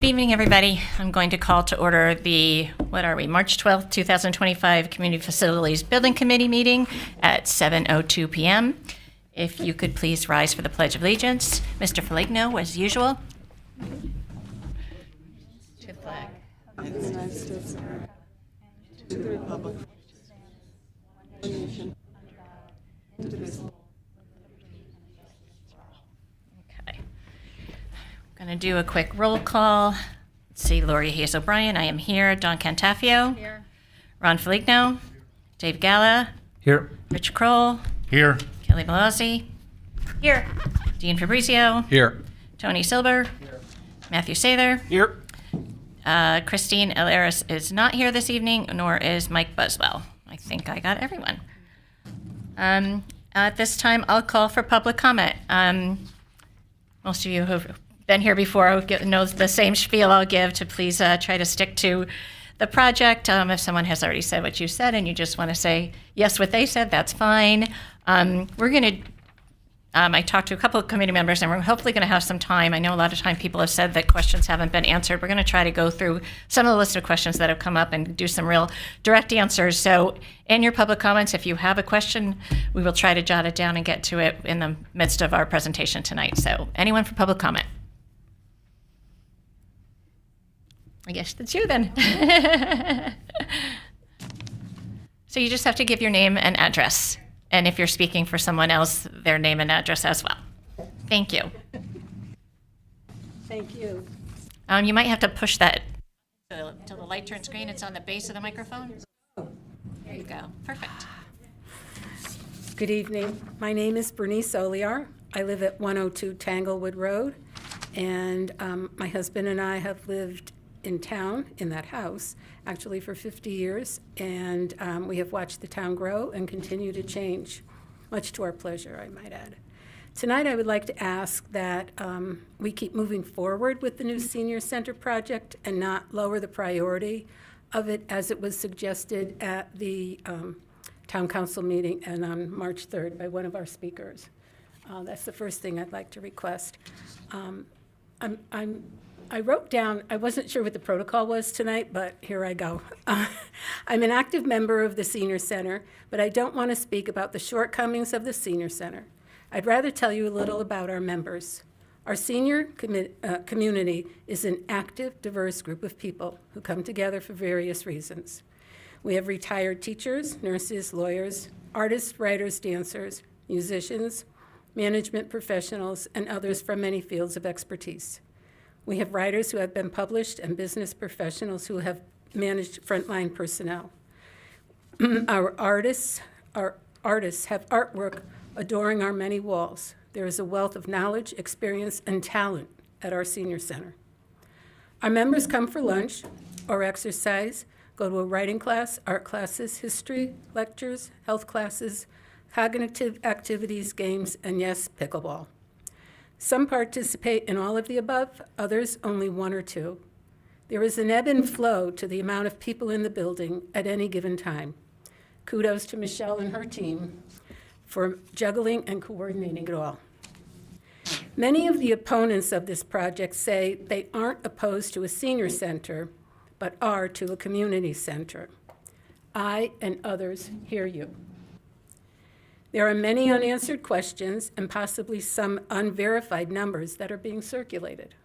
Good evening, everybody. I'm going to call to order the, March 12th, 2025 Community Facilities Building Committee meeting at 7:02 p.m. If you could please rise for the Pledge of Allegiance. Mr. Feligno, as usual. To the flag. Of the United States of America, to the republic, one nation, indivisible. Okay. I'm going to do a quick roll call. Let's see, Lori Hayes O'Brien, I am here. Don Cantafio. Here. Ron Feligno. Dave Galla. Here. Rich Kroll. Here. Kelly Malazzi. Here. Dean Fabrizio. Here. Tony Silber. Here. Matthew Sather. Here. Christine Elaris is not here this evening, nor is Mike Buswell. I think I got everyone. At this time, I'll call for public comment. Most of you who've been here before know the same spiel I'll give to please try to stick to the project. If someone has already said what you said and you just want to say yes what they said, that's fine. We're going to I talked to a couple of committee members, and we're hopefully going to have some time. I know a lot of time people have said that questions haven't been answered. We're going to try to go through some of the list of questions that have come up and do some real direct answers. So in your public comments, if you have a question, we will try to jot it down and get to it in the midst of our presentation tonight. So anyone for public comment? I guess that's you then. So you just have to give your name and address. And if you're speaking for someone else, their name and address as well. Thank you. Thank you. You might have to push that till the light turns green. It's on the base of the microphone. There you go. Perfect. Good evening. My name is Bernice Oliar. I live at 102 Tanglewood Road, and my husband and I have lived in town, in that house, actually for 50 years, and we have watched the town grow and continue to change, much to our pleasure, I might add. Tonight, I would like to ask that we keep moving forward with the new senior center project and not lower the priority of it as it was suggested at the town council meeting and on March 3rd by one of our speakers. That's the first thing I'd like to request. I wrote down, I wasn't sure what the protocol was tonight, but here I go. I'm an active member of the Senior Center, but I don't want to speak about the shortcomings of the Senior Center. I'd rather tell you a little about our members. Our senior community is an active, diverse group of people who come together for various reasons. We have retired teachers, nurses, lawyers, artists, writers, dancers, musicians, management professionals, and others from many fields of expertise. We have writers who have been published and business professionals who have managed frontline personnel. Our artists have artwork adoring our many walls. There is a wealth of knowledge, experience, and talent at our senior center. Our members come for lunch or exercise, go to a writing class, art classes, history, lectures, health classes, cognitive activities, games, and yes, pickleball. Some participate in all of the above, others only one or two. There is an ebb and flow to the amount of people in the building at any given time. Kudos to Michelle and her team for juggling and coordinating it all. Many of the opponents of this project say they aren't opposed to a senior center, but are to a community center. I and others hear you. There are many unanswered questions and possibly some unverified numbers that are being circulated.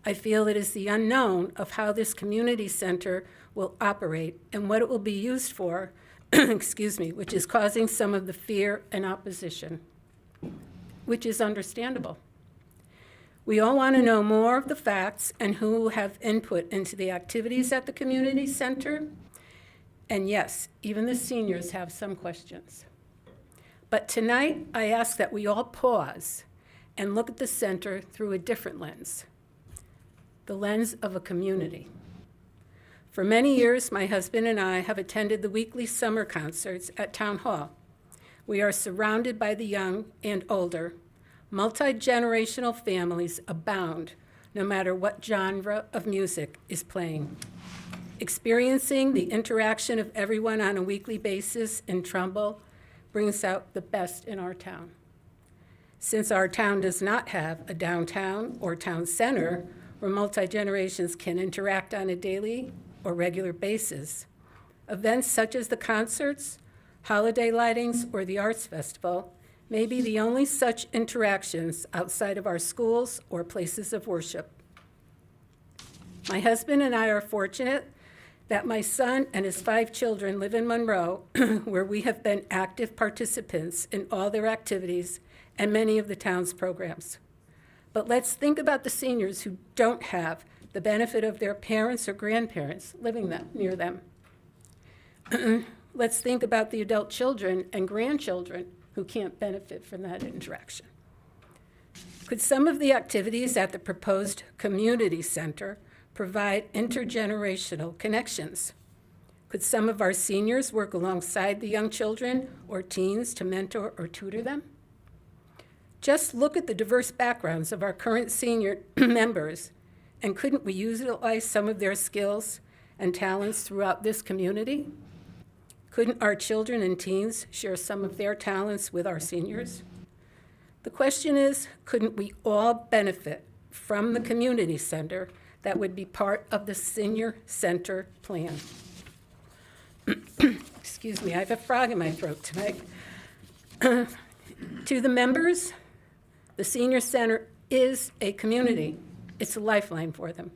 I feel it is the unknown of how this community center will operate and what it will be used for, which is causing some of the fear and opposition, which is understandable. We all want to know more of the facts and who will have input into the activities at the community center. And yes, even the seniors have some questions. But tonight, I ask that we all pause and look at the center through a different lens, the lens of a community. For many years, my husband and I have attended the weekly summer concerts at Town Hall. We are surrounded by the young and older. Multi-generational families abound, no matter what genre of music is playing. Experiencing the interaction of everyone on a weekly basis in Trumbull brings out the best in our town. Since our town does not have a downtown or town center where multi-generations can interact on a daily or regular basis. Events such as the concerts, holiday lightings, or the arts festival may be the only such interactions outside of our schools or places of worship. My husband and I are fortunate that my son and his 5 children live in Monroe, where we have been active participants in all their activities and many of the town's programs. But let's think about the seniors who don't have the benefit of their parents or grandparents living near them. Let's think about the adult children and grandchildren who can't benefit from that interaction. Could some of the activities at the proposed community center provide intergenerational connections? Could some of our seniors work alongside the young children or teens to mentor or tutor them? Just look at the diverse backgrounds of our current senior members, and couldn't we utilize some of their skills and talents throughout this community? Couldn't our children and teens share some of their talents with our seniors? The question is, couldn't we all benefit from the community center that would be part of the senior center plan? Excuse me, I have a frog in my throat tonight. To the members, the senior center is a community. It's a lifeline for them.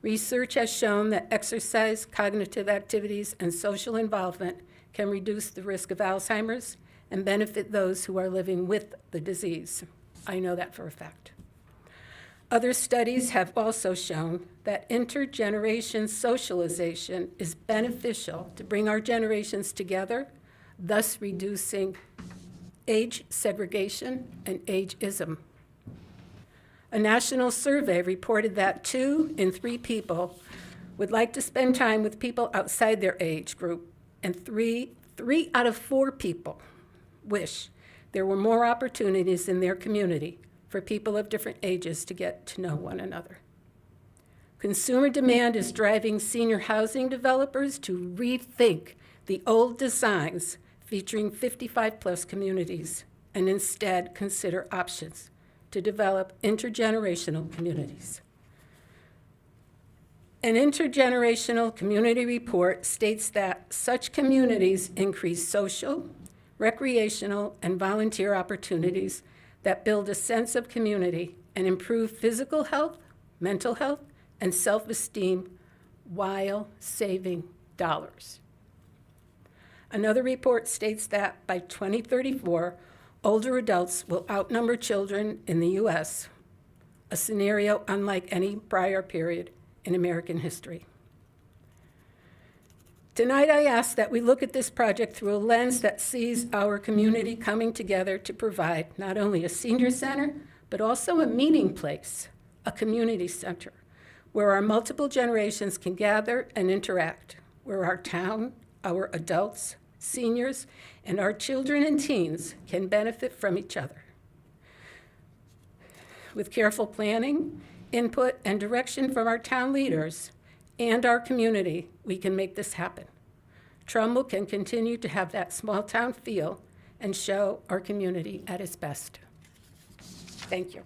Research has shown that exercise, cognitive activities, and social involvement can reduce the risk of Alzheimer's and benefit those who are living with the disease. I know that for a fact. Other studies have also shown that intergeneration socialization is beneficial to bring our generations together, thus reducing age segregation and ageism. A national survey reported that 2 in 3 people would like to spend time with people outside their age group, and 3 out of 4 people wish there were more opportunities in their community for people of different ages to get to know one another. Consumer demand is driving senior housing developers to rethink the old designs featuring 55-plus communities and instead consider options to develop intergenerational communities. An intergenerational community report states that such communities increase social, recreational, and volunteer opportunities that build a sense of community and improve physical health, mental health, and self-esteem while saving dollars. Another report states that by 2034, older adults will outnumber children in the U.S., a scenario unlike any prior period in American history. Tonight, I ask that we look at this project through a lens that sees our community coming together to provide not only a senior center, but also a meeting place, a community center, where our multiple generations can gather and interact, where our town, our adults, seniors, and our children and teens can benefit from each other. With careful planning, input, and direction from our town leaders and our community, we can make this happen. Trumbull can continue to have that small town feel and show our community at its best. Thank you.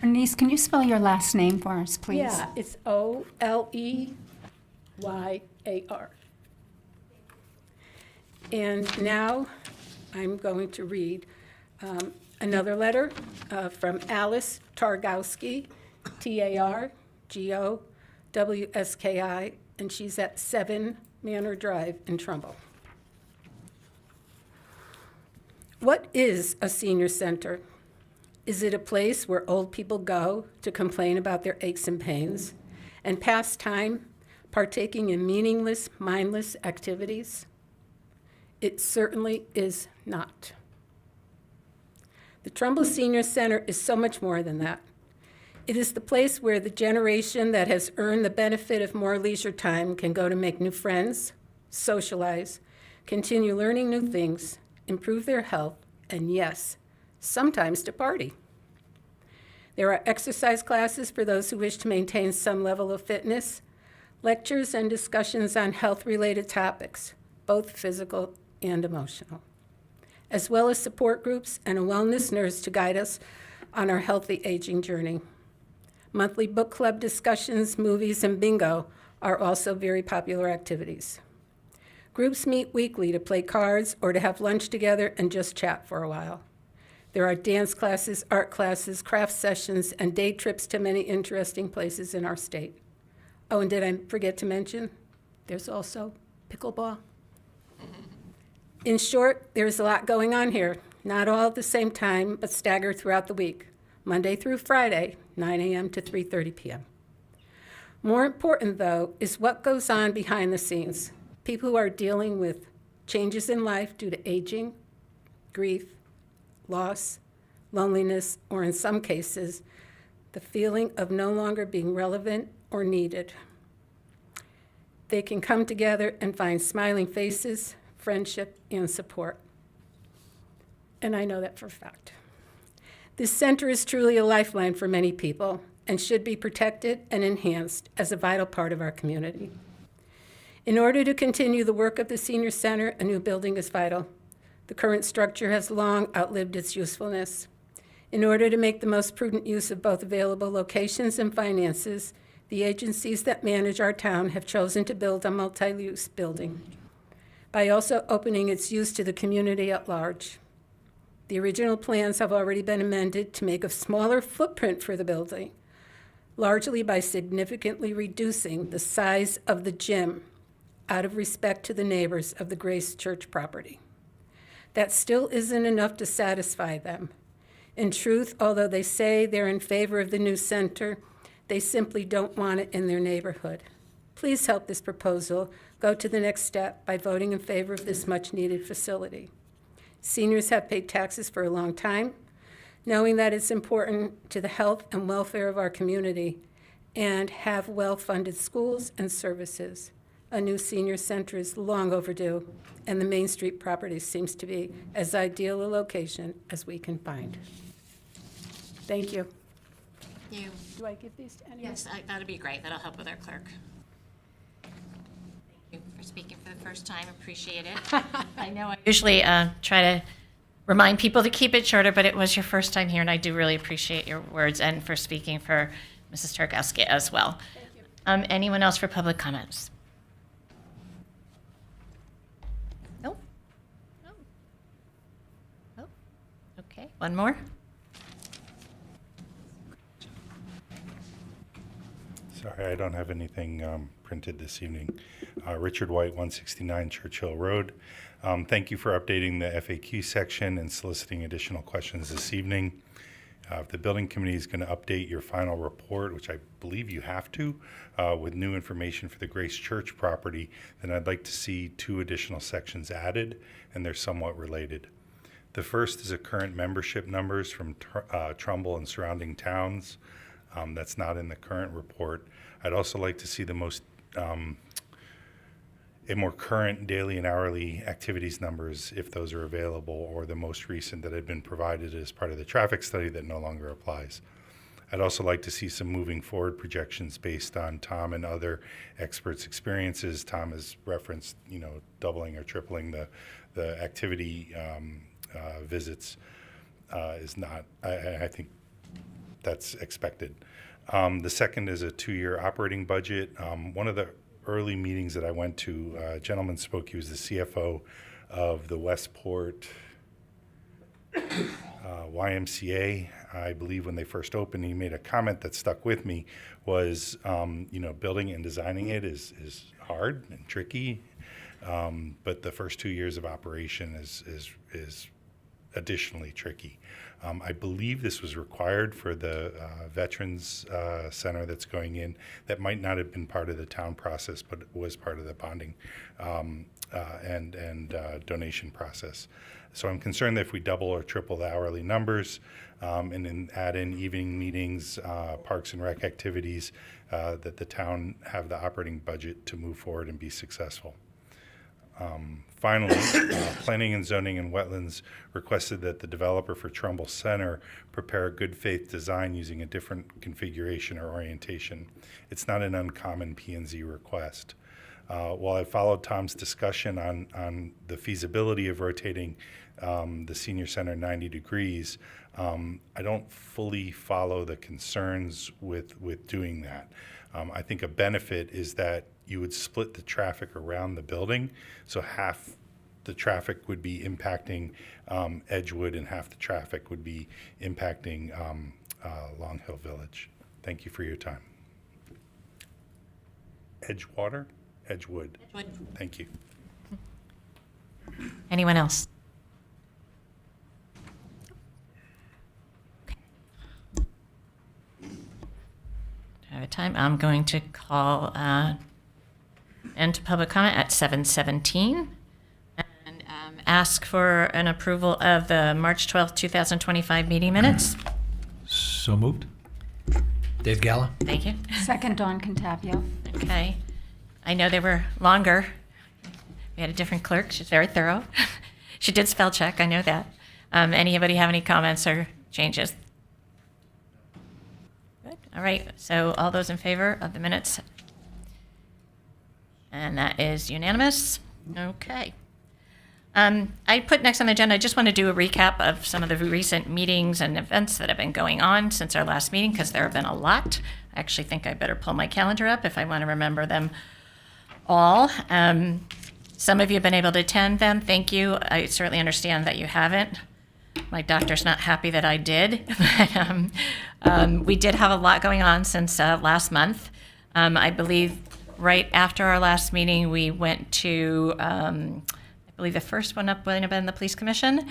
Bernice, can you spell your last name for us, please? Yeah, it's Oleyar. And now I'm going to read another letter from Alice Targowski, Targowski, and she's at 7 Manor Drive in Trumbull. What is a senior center? Is it a place where old people go to complain about their aches and pains and pass time partaking in meaningless, mindless activities? It certainly is not. The Trumbull Senior Center is so much more than that. It is the place where the generation that has earned the benefit of more leisure time can go to make new friends, socialize, continue learning new things, improve their health, and yes, sometimes to party. There are exercise classes for those who wish to maintain some level of fitness, lectures and discussions on health-related topics, both physical and emotional, as well as support groups and a wellness nurse to guide us on our healthy aging journey. Monthly book club discussions, movies, and bingo are also very popular activities. Groups meet weekly to play cards or to have lunch together and just chat for a while. There are dance classes, art classes, craft sessions, and day trips to many interesting places in our state. Oh, and did I forget to mention, there's also pickleball. In short, there's a lot going on here, not all at the same time, but staggered throughout the week, Monday through Friday, 9 a.m. to 3:30 p.m. More important, though, is what goes on behind the scenes. People who are dealing with changes in life due to aging, grief, loss, loneliness, or in some cases, the feeling of no longer being relevant or needed. They can come together and find smiling faces, friendship, and support. And I know that for a fact. This center is truly a lifeline for many people and should be protected and enhanced as a vital part of our community. In order to continue the work of the Senior Center, a new building is vital. The current structure has long outlived its usefulness. In order to make the most prudent use of both available locations and finances, the agencies that manage our town have chosen to build a multi-use building by also opening its use to the community at large. The original plans have already been amended to make a smaller footprint for the building, largely by significantly reducing the size of the gym out of respect to the neighbors of the Grace Church property. That still isn't enough to satisfy them. In truth, although they say they're in favor of the new center, they simply don't want it in their neighborhood. Please help this proposal go to the next step by voting in favor of this much-needed facility. Seniors have paid taxes for a long time, knowing that it's important to the health and welfare of our community, and have well-funded schools and services. A new senior center is long overdue, and the Main Street property seems to be as ideal a location as we can find. Thank you. You. Do I give these to anyone? Yes, that'd be great. That'll help with our clerk. Thank you for speaking for the first time. Appreciate it. I know I usually try to remind people to keep it shorter, but it was your first time here, and I do really appreciate your words and for speaking for Mrs. Tarkowski as well. Thank you. Anyone else for public comments? No? No? Oh, okay. One more? Sorry, I don't have anything printed this evening. Richard White, 169 Churchill Road. Thank you for updating the FAQ section and soliciting additional questions this evening. If the building committee is going to update your final report, which I believe you have to, with new information for the Grace Church property, then I'd like to see 2 additional sections added, and they're somewhat related. The first is a current membership numbers from Trumbull and surrounding towns. That's not in the current report. I'd also like to see the a more current daily and hourly activities numbers, if those are available, or the most recent that had been provided as part of the traffic study that no longer applies. I'd also like to see some moving forward projections based on Tom and other experts' experiences. Tom has referenced, doubling or tripling the activity visits is not, I think that's expected. The second is a 2-year operating budget. One of the early meetings that I went to, a gentleman spoke. He was the CFO of the Westport YMCA. I believe when they first opened, he made a comment that stuck with me was, building and designing it is hard and tricky, but the first 2 years of operation is additionally tricky. I believe this was required for the Veterans Center that's going in. That might not have been part of the town process, but was part of the bonding and donation process. So I'm concerned that if we double or triple the hourly numbers and then add in evening meetings, parks and rec activities, that the town have the operating budget to move forward and be successful. Finally, Planning and Zoning and Wetlands requested that the developer for Trumbull Center prepare a good faith design using a different configuration or orientation. It's not an uncommon P&Z request. While I followed Tom's discussion on the feasibility of rotating the senior center 90 degrees, I don't fully follow the concerns with doing that. I think a benefit is that you would split the traffic around the building, so half the traffic would be impacting Edgewood and half the traffic would be impacting Long Hill Village. Thank you for your time. Edgewater? Edgewood. Thank you. Anyone else? I have a time. I'm going to call end to public comment at 7:17 and ask for an approval of the March 12th, 2025 meeting minutes. So moved. Dave Galla. Thank you. Second, Dawn Contapio. Okay. I know they were longer. We had a different clerk. She's very thorough. She did spell check. I know that. Anybody have any comments or changes? Good. All right. So all those in favor of the minutes? And that is unanimous. Okay. I put next on the agenda, I just want to do a recap of some of the recent meetings and events that have been going on since our last meeting, because there have been a lot. I actually think I better pull my calendar up if I want to remember them all. Some of you have been able to attend them. Thank you. I certainly understand that you haven't. My doctor's not happy that I did. But, we did have a lot going on since last month. I believe right after our last meeting, we went to, I believe the first one up would have been the Police Commission,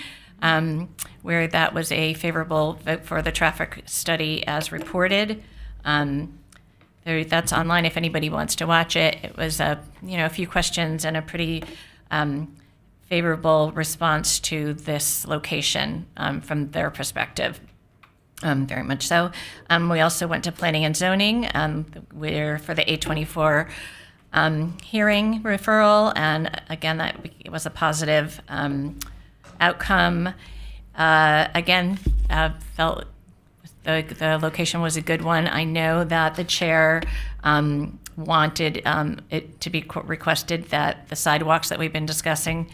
where that was a favorable vote for the traffic study as reported. That's online if anybody wants to watch it. It was a few questions and a pretty favorable response to this location from their perspective. Very much so. We also went to Planning and Zoning, where for the 824 hearing referral, and again, it was a positive outcome. Again, felt the location was a good one. I know that the chair wanted it to be requested that the sidewalks that we've been discussing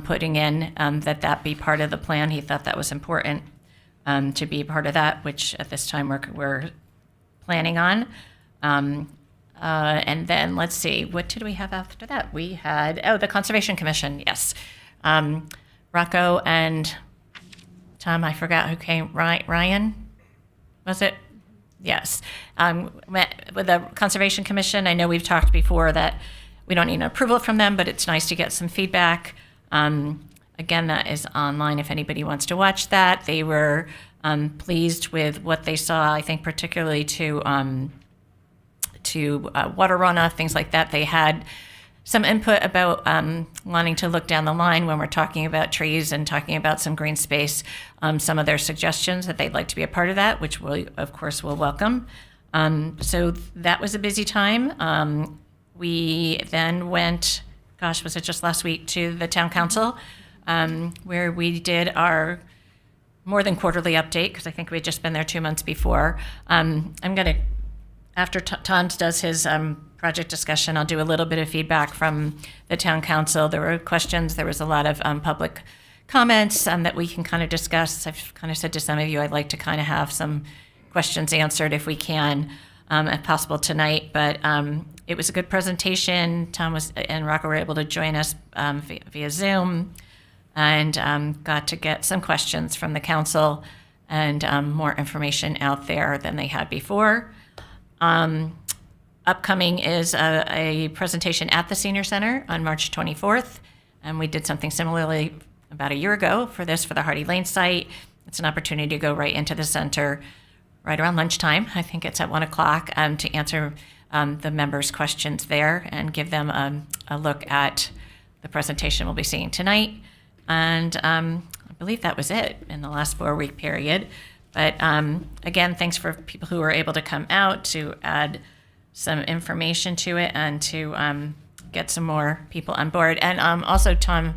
putting in, that be part of the plan. He thought that was important to be part of that, which at this time we're planning on. And then let's see, what did we have after that? We had, the Conservation Commission, yes. Rocco and Tom, I forgot who came, Ryan, was it? Yes. With the Conservation Commission, I know we've talked before that we don't need an approval from them, but it's nice to get some feedback. Again, that is online if anybody wants to watch that. They were pleased with what they saw, I think particularly to water runoff, things like that. They had some input about wanting to look down the line when we're talking about trees and talking about some green space, some of their suggestions that they'd like to be a part of that, which we, of course, will welcome. So that was a busy time. We then went, was it just last week, to the town council, where we did our more than quarterly update, because I think we had just been there 2 months before. I'm going to, after Tom does his project discussion, I'll do a little bit of feedback from the town council. There were questions, there was a lot of public comments that we can kind of discuss. I've kind of said to some of you, I'd like to kind of have some questions answered if we can, if possible tonight. But it was a good presentation. Tom and Rocco were able to join us via Zoom, and got to get some questions from the council and more information out there than they had before. Upcoming is a presentation at the Senior Center on March 24th, and we did something similarly about a year ago for the Hardy Lane site. It's an opportunity to go right into the center right around lunchtime. I think it's at 1 o'clock to answer the members' questions there and give them a look at the presentation we'll be seeing tonight. And I believe that was it in the last 4-week period. But again, thanks for people who were able to come out to add some information to it and to get some more people on board. And also Tom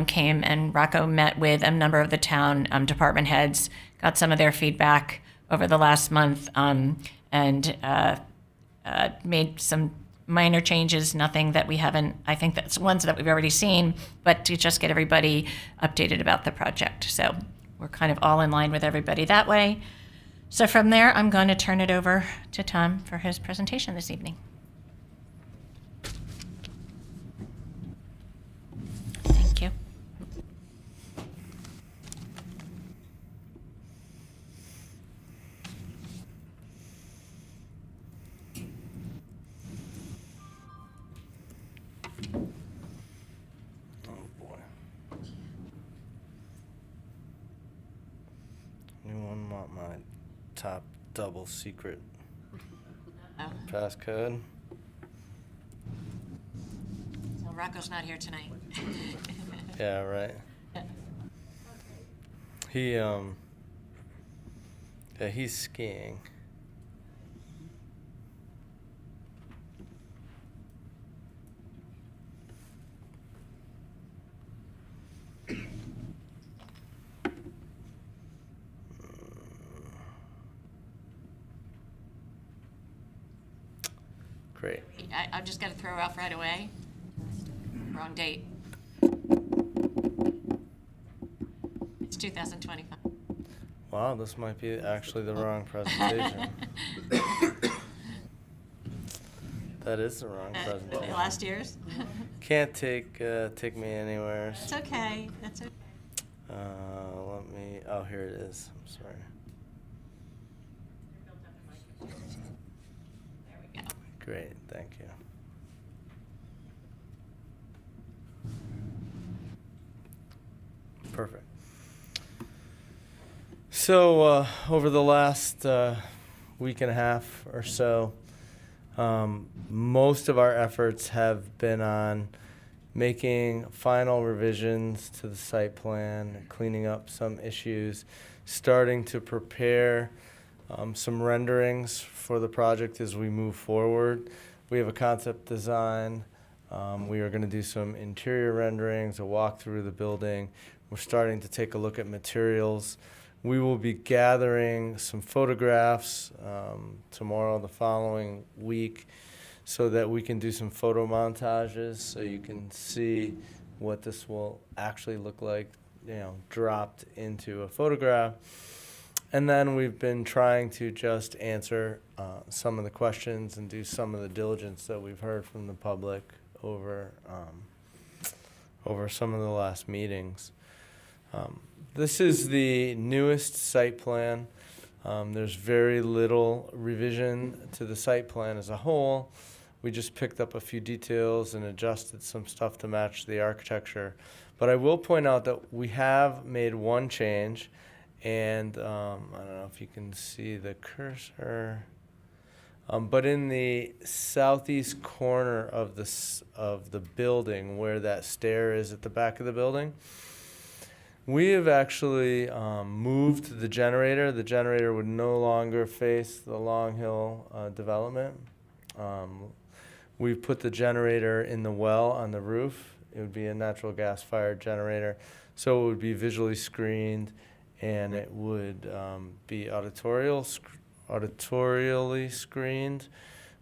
came and Rocco met with a number of the town department heads, got some of their feedback over the last month, and made some minor changes, nothing that we haven't, I think that's ones that we've already seen, but to just get everybody updated about the project. So we're kind of all in line with everybody that way. So from there, I'm going to turn it over to Tom for his presentation this evening. Thank you. Oh boy. Anyone want my top double secret passcode? So Rocco's not here tonight. Yeah, right. He's skiing. Great. I'm just going to throw off right away. Wrong date. It's 2025. Wow, this might be actually the wrong presentation. That is the wrong presentation. Last year's? Can't take me anywhere. It's okay. That's okay. Let me. Oh, here it is. I'm sorry. There we go. Great, thank you. Perfect. So over the last week and a half or so, most of our efforts have been on making final revisions to the site plan, cleaning up some issues, starting to prepare some renderings for the project as we move forward. We have a concept design. We are going to do some interior renderings, a walk through the building. We're starting to take a look at materials. We will be gathering some photographs tomorrow, the following week, so that we can do some photo montages so you can see what this will actually look like, dropped into a photograph. And then we've been trying to just answer some of the questions and do some of the diligence that we've heard from the public over some of the last meetings. This is the newest site plan. There's very little revision to the site plan as a whole. We just picked up a few details and adjusted some stuff to match the architecture. But I will point out that we have made one change, and I don't know if you can see the cursor, but in the southeast corner of the building, where that stair is at the back of the building, we have actually moved the generator. The generator would no longer face the Long Hill development. We've put the generator in the well on the roof. It would be a natural gas-fired generator, so it would be visually screened, and it would be auditorially screened,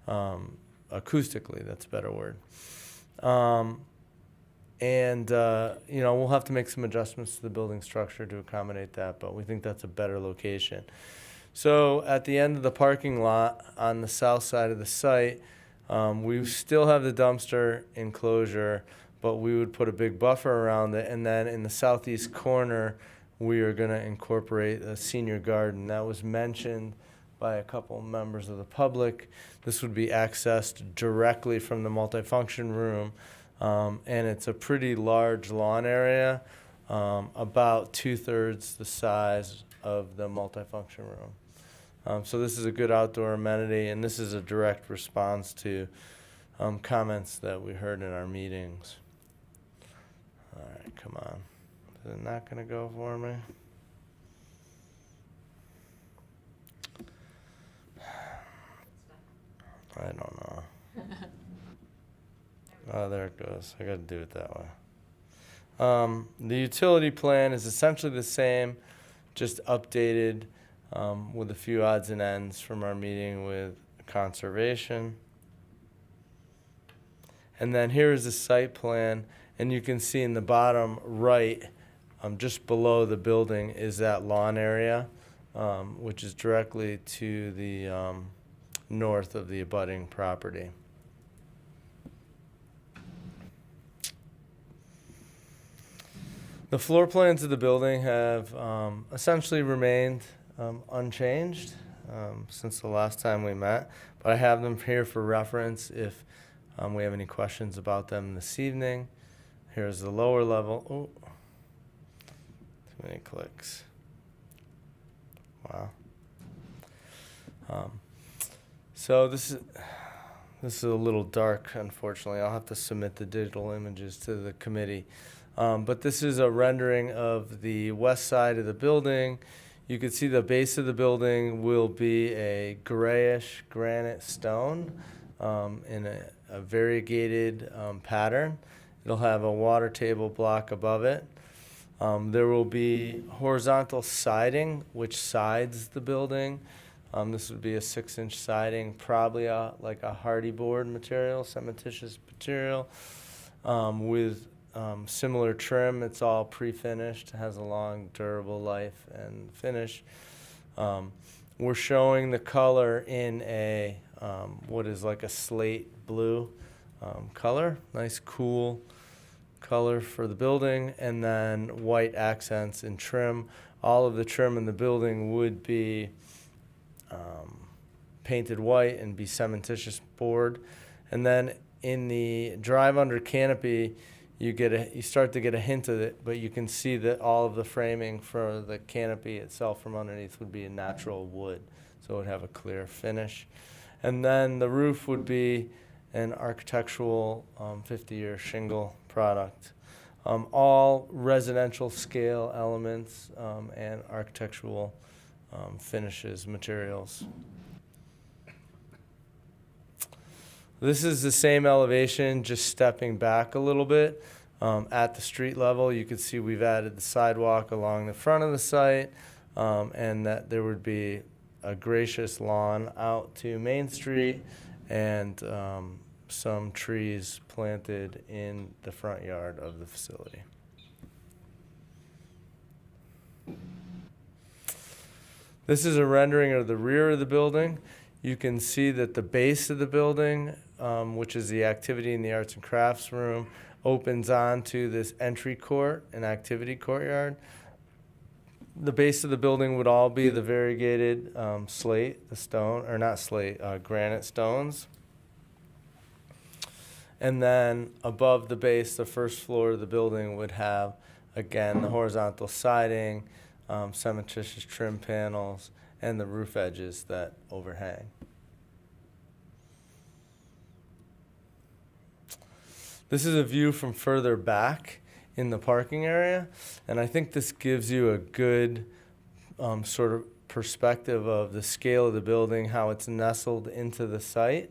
acoustically, that's a better word. We'll have to make some adjustments to the building structure to accommodate that, but we think that's a better location. So at the end of the parking lot on the south side of the site, we still have the dumpster enclosure, but we would put a big buffer around it. And then in the southeast corner, we are going to incorporate a senior garden. That was mentioned by a couple members of the public. This would be accessed directly from the multifunction room. And it's a pretty large lawn area, about 2/3 the size of the multifunction room. So this is a good outdoor amenity, and this is a direct response to comments that we heard in our meetings. All right, come on. Is it not going to go for me? I don't know. Oh, there it goes. I got to do it that way. The utility plan is essentially the same, just updated with a few odds and ends from our meeting with conservation. And then here is the site plan, and you can see in the bottom right, just below the building, is that lawn area, which is directly to the north of the abutting property. The floor plans of the building have essentially remained unchanged since the last time we met, but I have them here for reference if we have any questions about them this evening. Here's the lower level. Oh, too many clicks. Wow. So this is a little dark, unfortunately. I'll have to submit the digital images to the committee. But this is a rendering of the west side of the building. You can see the base of the building will be a grayish granite stone in a variegated pattern. It'll have a water table block above it. There will be horizontal siding, which sides the building. This would be a 6-inch siding, probably like a hardy board material, cementitious material, with similar trim. It's all pre-finished, has a long, durable life and finish. We're showing the color in a what is like a slate blue color, nice cool color for the building, and then white accents in trim. All of the trim in the building would be painted white and be cementitious board. And then in the drive under canopy, you start to get a hint of it, but you can see that all of the framing for the canopy itself from underneath would be a natural wood, so it would have a clear finish. And then the roof would be an architectural 50-year shingle product. All residential scale elements and architectural finishes, materials. This is the same elevation, just stepping back a little bit. At the street level, you can see we've added the sidewalk along the front of the site, and that there would be a gracious lawn out to Main Street and some trees planted in the front yard of the facility. This is a rendering of the rear of the building. You can see that the base of the building, which is the activity in the arts and crafts room, opens onto this entry court and activity courtyard. The base of the building would all be the variegated slate, the stone, or not slate, granite stones. And then above the base, the first floor of the building would have, again, the horizontal siding, cementitious trim panels, and the roof edges that overhang. This is a view from further back in the parking area, and I think this gives you a good sort of perspective of the scale of the building, how it's nestled into the site.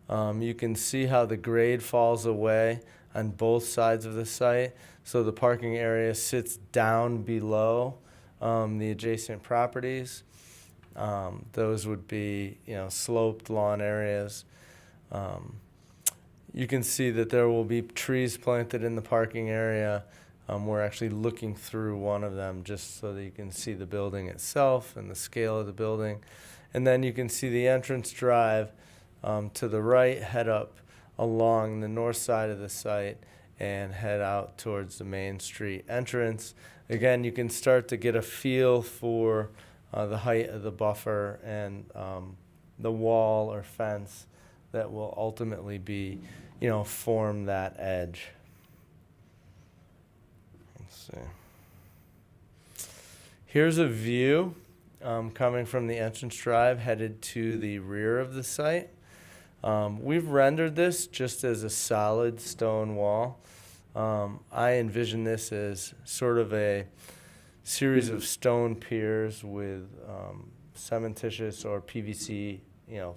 You can see how the grade falls away on both sides of the site, so the parking area sits down below the adjacent properties. Those would be, sloped lawn areas. You can see that there will be trees planted in the parking area. We're actually looking through one of them just so that you can see the building itself and the scale of the building. And then you can see the entrance drive to the right, head up along the north side of the site and head out towards the Main Street entrance. Again, you can start to get a feel for the height of the buffer and the wall or fence that will ultimately be, form that edge. Let's see. Here's a view coming from the entrance drive headed to the rear of the site. We've rendered this just as a solid stone wall. I envision this as sort of a series of stone piers with cementitious or PVC,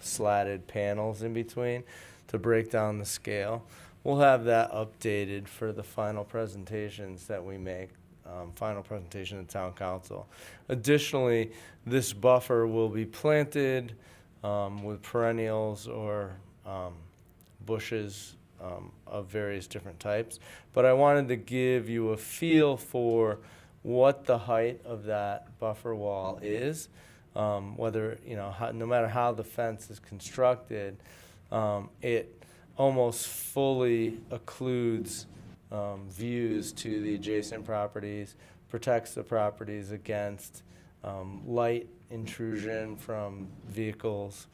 slatted panels in between to break down the scale. We'll have that updated for the final presentations that we make, final presentation to Town Council. Additionally, this buffer will be planted with perennials or bushes of various different types. But I wanted to give you a feel for what the height of that buffer wall is, whether, no matter how the fence is constructed, it almost fully occludes views to the adjacent properties, protects the properties against light intrusion from vehicles,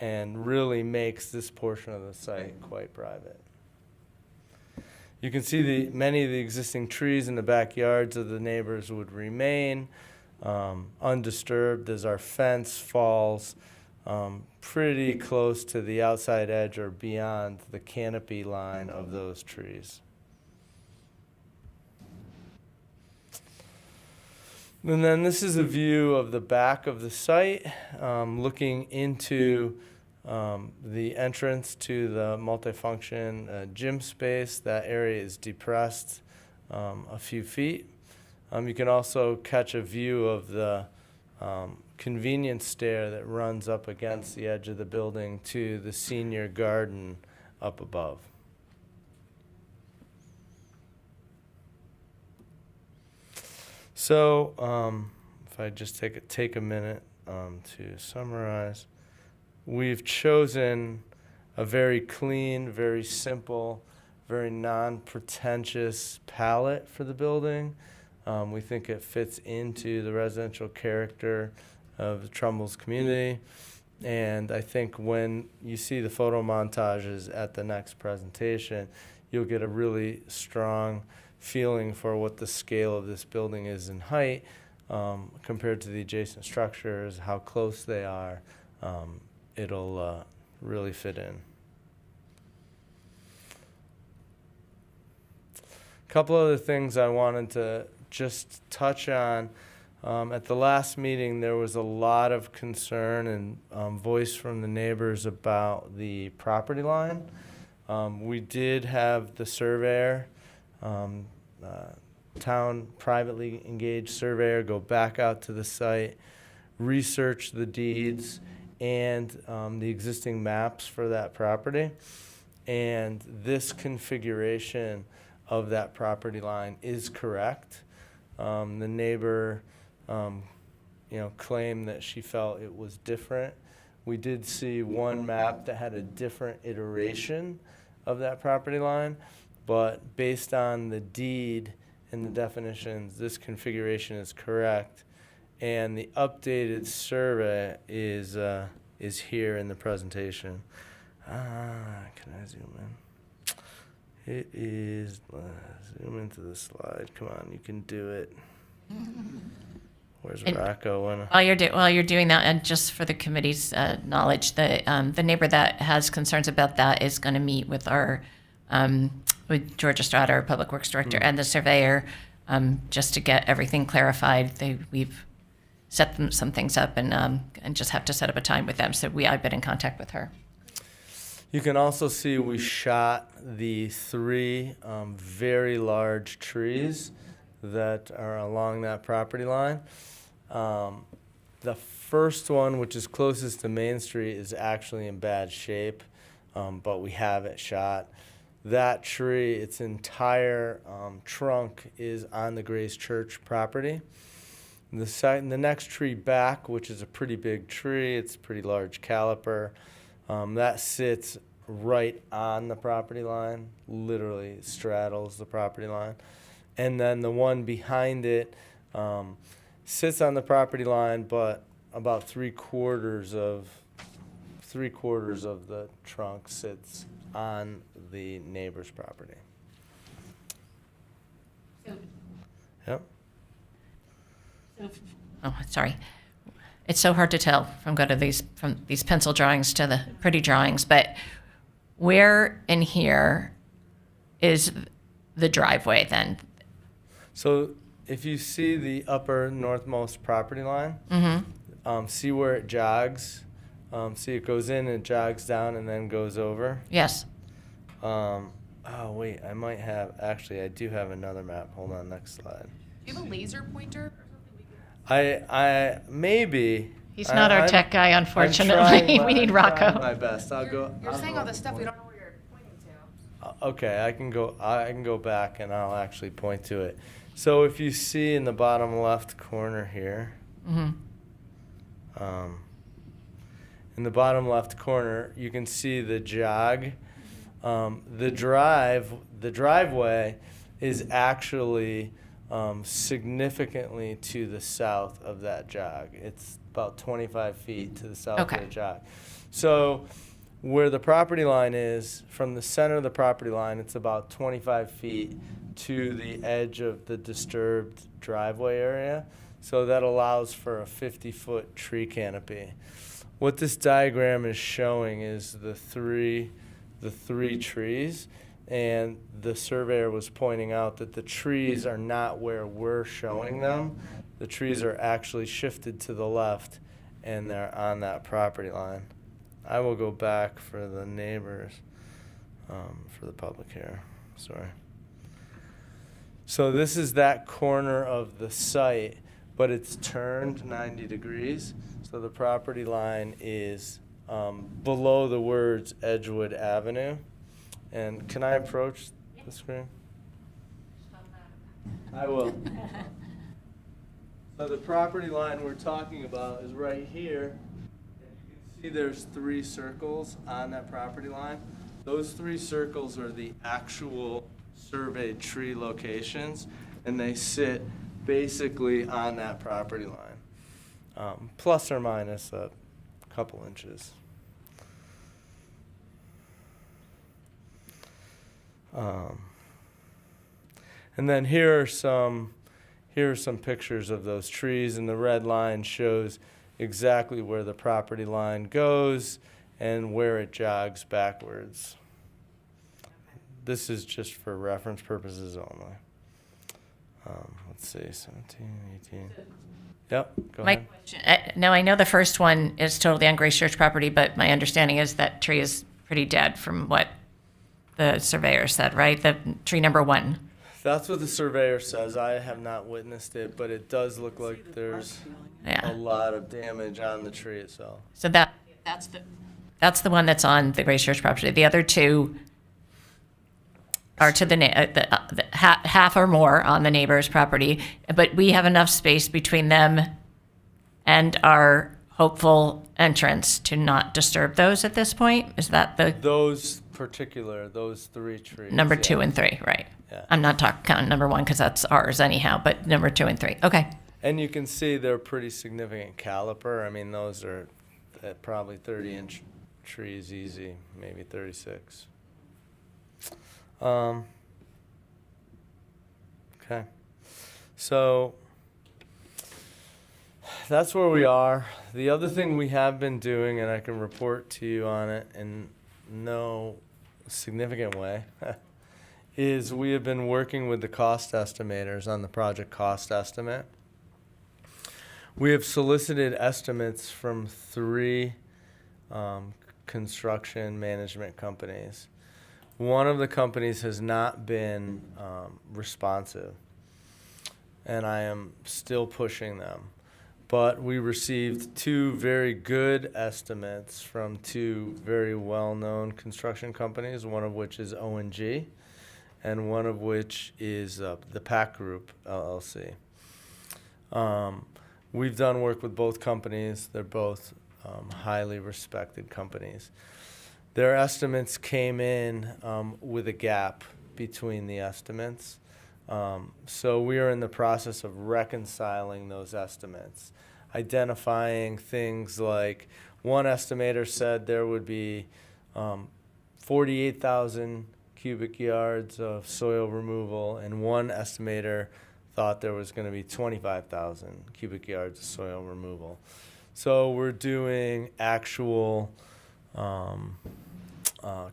and really makes this portion of the site quite private. You can see many of the existing trees in the backyards of the neighbors would remain undisturbed as our fence falls pretty close to the outside edge or beyond the canopy line of those trees. And then this is a view of the back of the site, looking into the entrance to the multifunction gym space. That area is depressed a few feet. You can also catch a view of the convenience stair that runs up against the edge of the building to the senior garden up above. So if I just take a minute to summarize, we've chosen a very clean, very simple, very non-pretentious palette for the building. We think it fits into the residential character of the Trumbull's community. And I think when you see the photo montages at the next presentation, you'll get a really strong feeling for what the scale of this building is in height compared to the adjacent structures, how close they are. It'll really fit in. A couple other things I wanted to just touch on. At the last meeting, there was a lot of concern and voice from the neighbors about the property line. We did have the surveyor, town privately engaged surveyor, go back out to the site, research the deeds and the existing maps for that property. And this configuration of that property line is correct. The neighbor, claimed that she felt it was different. We did see one map that had a different iteration of that property line, but based on the deed and the definitions, this configuration is correct. And the updated survey is here in the presentation. Can I zoom in? It is, zoom into the slide. Come on, you can do it. Where's Rocco? While you're doing that, and just for the committee's knowledge, the neighbor that has concerns about that is going to meet with with George Estrada, our Public Works Director, and the surveyor, just to get everything clarified. We've set some things up and just have to set up a time with them. So I've been in contact with her. You can also see we shot the three very large trees that are along that property line. The first one, which is closest to Main Street, is actually in bad shape, but we have it shot. That tree, its entire trunk is on the Grace Church property. The next tree back, which is a pretty big tree, it's a pretty large caliper, that sits right on the property line, literally straddles the property line. And then the one behind it sits on the property line, but about three quarters of the trunk sits on the neighbor's property. Yep. Oh, sorry. It's so hard to tell from these pencil drawings to the pretty drawings, but where in here is the driveway then? So if you see the upper northmost property line, see where it jogs? See it goes in and jogs down and then goes over? Yes. Oh, wait, I do have another map. Hold on, next slide. Do you have a laser pointer? I maybe. He's not our tech guy, I'm unfortunately. We need trying Rocco. my best. I'll go. You're saying all this stuff, we don't know where you're pointing Okay, I can go back and I'll actually point to it. So if you see in the bottom left corner here, in the bottom left corner, you can see the jog. The driveway is actually significantly to the south of that jog. It's about 25 feet to the south Okay. of the jog. So where the property line is, from the center of the property line, it's about 25 feet to the edge of the disturbed driveway area. So that allows for a 50-foot tree canopy. What this diagram is showing is the three trees, and the surveyor was pointing out that the trees are not where we're showing them. The trees are actually shifted to the left, and they're on that property line. I will go back for the neighbors, for the public here. Sorry. So this is that corner of the site, but it's turned 90 degrees. So the property line is below the words Edgewood Avenue. And can I approach the screen? I will. So the property line we're talking about is right here. And you can see there's 3 circles on that property line. Those 3 circles are the actual surveyed tree locations, and they sit basically on that property line, plus or minus a couple inches. And then here are some pictures of those trees, and the red line shows exactly where the property line goes and where it jogs backwards. This is just for reference purposes only. Let's see, 17, 18. Yep, go My ahead. question, now I know the first one is totally on Grace Church property, but my understanding is that tree is pretty dead from what the surveyor said, right? The tree number 1. That's what the surveyor says. I have not witnessed it, but it does look like there's a Yeah. lot of damage on the tree itself. So that's the one that's on the Grace Church property. The other 2 are to the half or more on the neighbor's property, but we have enough space between them and our hopeful entrance to not disturb those at this point. Is that the Those 3 trees. number yeah. 2 and 3, right? Yeah. I'm not counting number 1 because that's ours anyhow, but number 2 and 3. Okay. And you can see they're pretty significant caliper. I mean, those are probably 30-inch trees easy, maybe 36. Okay. So that's where we are. The other thing we have been doing, and I can report to you on it in no significant way, is we have been working with the cost estimators on the project cost estimate. We have solicited estimates from 3 construction management companies. One of the companies has not been responsive, and I am still pushing them. But we received 2 very good estimates from 2 very well-known construction companies, one of which is O&G, and one of which is the Pack Group, LLC. We've done work with both companies. They're both highly respected companies. Their estimates came in with a gap between the estimates. So we are in the process of reconciling those estimates, identifying things like one estimator said there would be 48,000 cubic yards of soil removal, and one estimator thought there was going to be 25,000 cubic yards of soil removal. So we're doing actual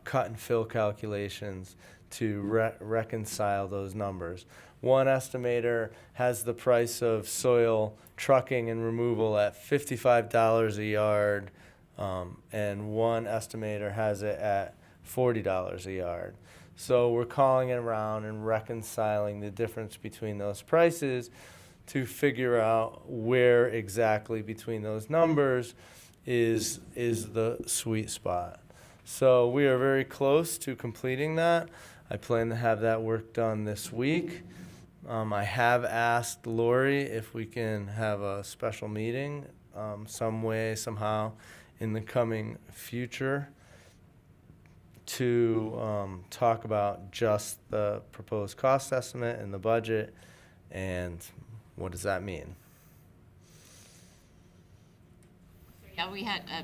cut and fill calculations to reconcile those numbers. One estimator has the price of soil trucking and removal at $55 a yard, and one estimator has it at $40 a yard. So we're calling it around and reconciling the difference between those prices to figure out where exactly between those numbers is the sweet spot. So we are very close to completing that. I plan to have that work done this week. I have asked Lori if we can have a special meeting some way, somehow, in the coming future to talk about just the proposed cost estimate and the budget and what does that mean. Yeah, we had a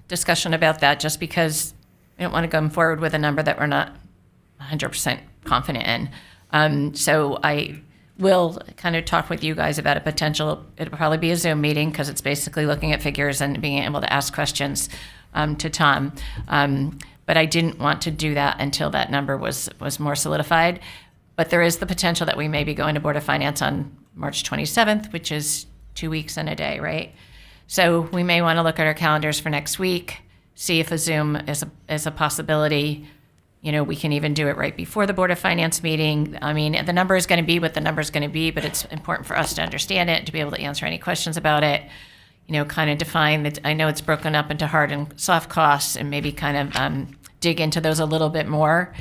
discussion about that just because we don't want to come forward with a number that we're not 100% confident in. So I will kind of talk with you guys about a potential, it'll probably be a Zoom meeting because it's basically looking at figures and being able to ask questions to Tom. But I didn't want to do that until that number was more solidified. But there is the potential that we may be going to Board of Finance on March 27th, which is 2 weeks and a day, right? So we may want to look at our calendars for next week, see if a Zoom is a possibility. You know, we can even do it right before the Board of Finance meeting. I mean, the number is going to be what the number is going to be, but it's important for us to understand it, to be able to answer any questions about it. You know, kind of define that. I know it's broken up into hard and soft costs, and maybe kind of dig into those a little bit more.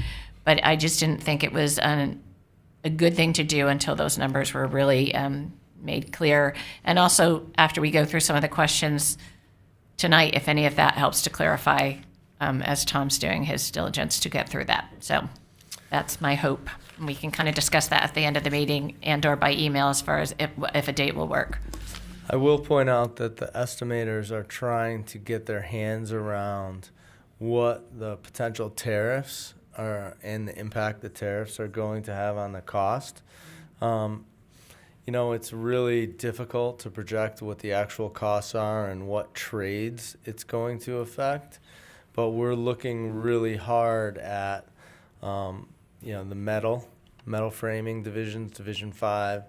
But I just didn't think it was a good thing to do until those numbers were really made clear. And also after we go through some of the questions tonight, if any of that helps to clarify as Tom's doing his diligence to get through that. So that's my hope. And we can kind of discuss that at the end of the meeting and or by email as far as if a date will work. I will point out that the estimators are trying to get their hands around what the potential tariffs are and the impact the tariffs are going to have on the cost. You know, it's really difficult to project what the actual costs are and what trades it's going to affect, but we're looking really hard at, you know, the metal framing divisions, Division 5,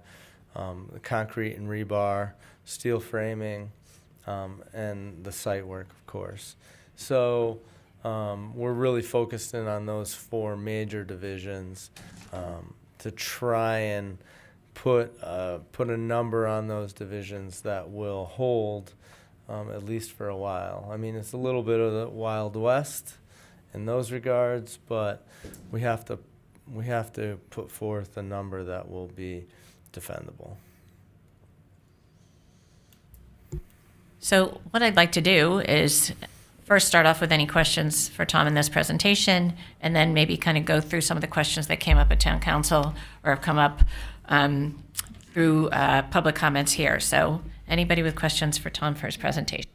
the concrete and rebar, steel framing, and the site work, of course. So we're really focused in on those 4 major divisions to try and put a number on those divisions that will hold at least for a while. I mean, it's a little bit of the Wild West in those regards, but we have to put forth a number that will be defendable. So what I'd like to do is first start off with any questions for Tom in this presentation, and then maybe kind of go through some of the questions that came up at Town Council or have come up through public comments here. So anybody with questions for Tom for his presentation?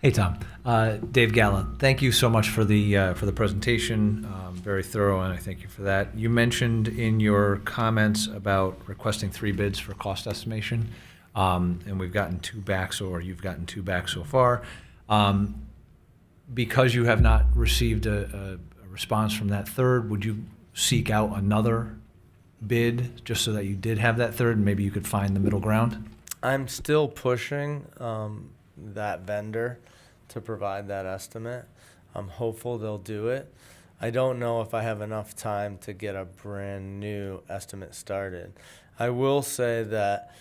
Hey, Tom. Dave Galla, thank you so much for the presentation. Very thorough, and I thank you for that. You mentioned in your comments about requesting 3 bids for cost estimation, and we've gotten 2 back, or you've gotten 2 back so far. Because you have not received a response from that third, would you seek out another bid just so that you did have that third, and maybe you could find the middle ground? I'm still pushing that vendor to provide that estimate. I'm hopeful they'll do it. I don't know if I have enough time to get a brand new estimate started. I will say that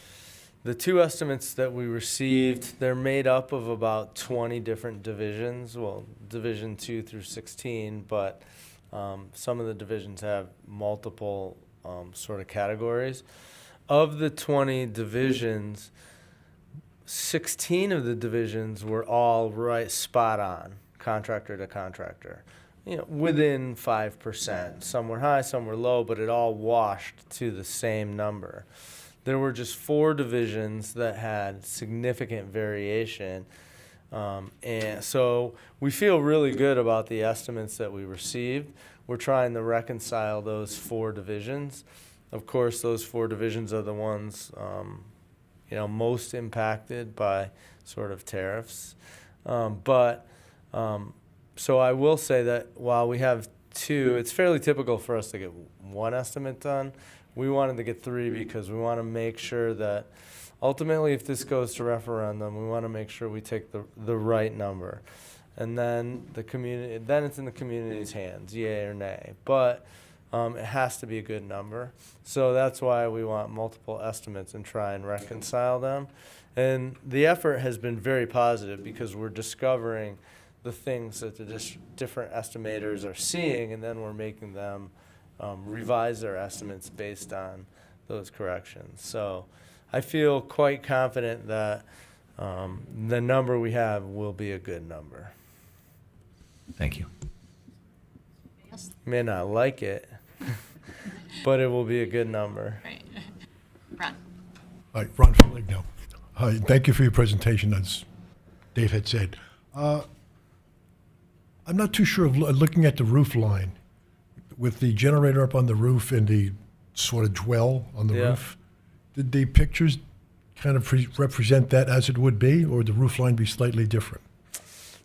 the 2 estimates that we received, they're made up of about 20 different divisions, well, Division 2 through 16, but some of the divisions have multiple sort of categories. Of the 20 divisions, 16 of the divisions were all right spot on, contractor to contractor. You know, within 5%. Some were high, some were low, but it all washed to the same number. There were just 4 divisions that had significant variation. And so we feel really good about the estimates that we received. We're trying to reconcile those 4 divisions. Of course, those 4 divisions are the ones, you know, most impacted by sort of tariffs. So I will say that while we have 2, it's fairly typical for us to get 1 estimate done. We wanted to get 3 because we want to make sure that ultimately if this goes to referendum, we want to make sure we take the right number. And then it's in the community's hands, yay or nay. But it has to be a good number. So that's why we want multiple estimates and try and reconcile them. And the effort has been very positive because we're discovering the things that the different estimators are seeing, and then we're making them revise their estimates based on those corrections. So I feel quite confident that the number we have will be a good number. Thank you. May not like it, but it will be a good number. Right. Ron? Hi, Ron Feligno. Hi, thank you for your presentation, as Dave had said. I'm not too sure of looking at the roof line with the generator up on the roof and the sort of dwell on the Yeah. roof. Did the pictures kind of represent that as it would be, or would the roof line be slightly different?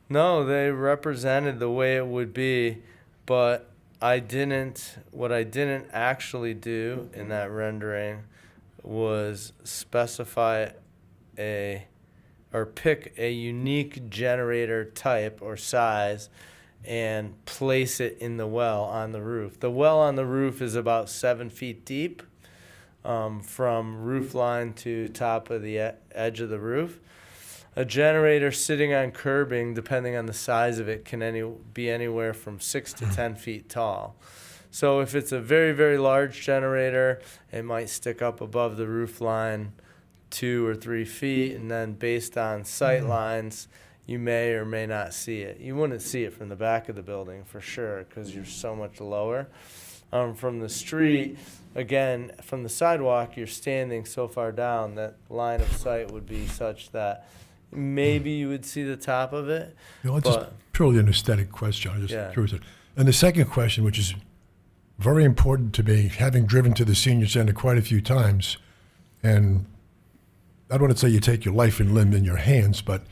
No, they represented the way it would be, but what I didn't actually do in that rendering was specify or pick a unique generator type or size and place it in the well on the roof. The well on the roof is about 7 feet deep from roof line to top of the edge of the roof. A generator sitting on curbing, depending on the size of it, can be anywhere from 6 to 10 feet tall. So if it's a very, very large generator, it might stick up above the roof line 2 or 3 feet, and then based on sight lines, you may or may not see it. You wouldn't see it from the back of the building for sure, because you're so much lower. From the street, again, from the sidewalk, you're standing so far down that line of sight would be such that maybe you would see the top of it. You know, it's just But- purely an aesthetic question. I'm just Yeah. curious. And the second question, which is very important to me, having driven to the senior center quite a few times, and I don't want to say you take your life and limb in your hands, but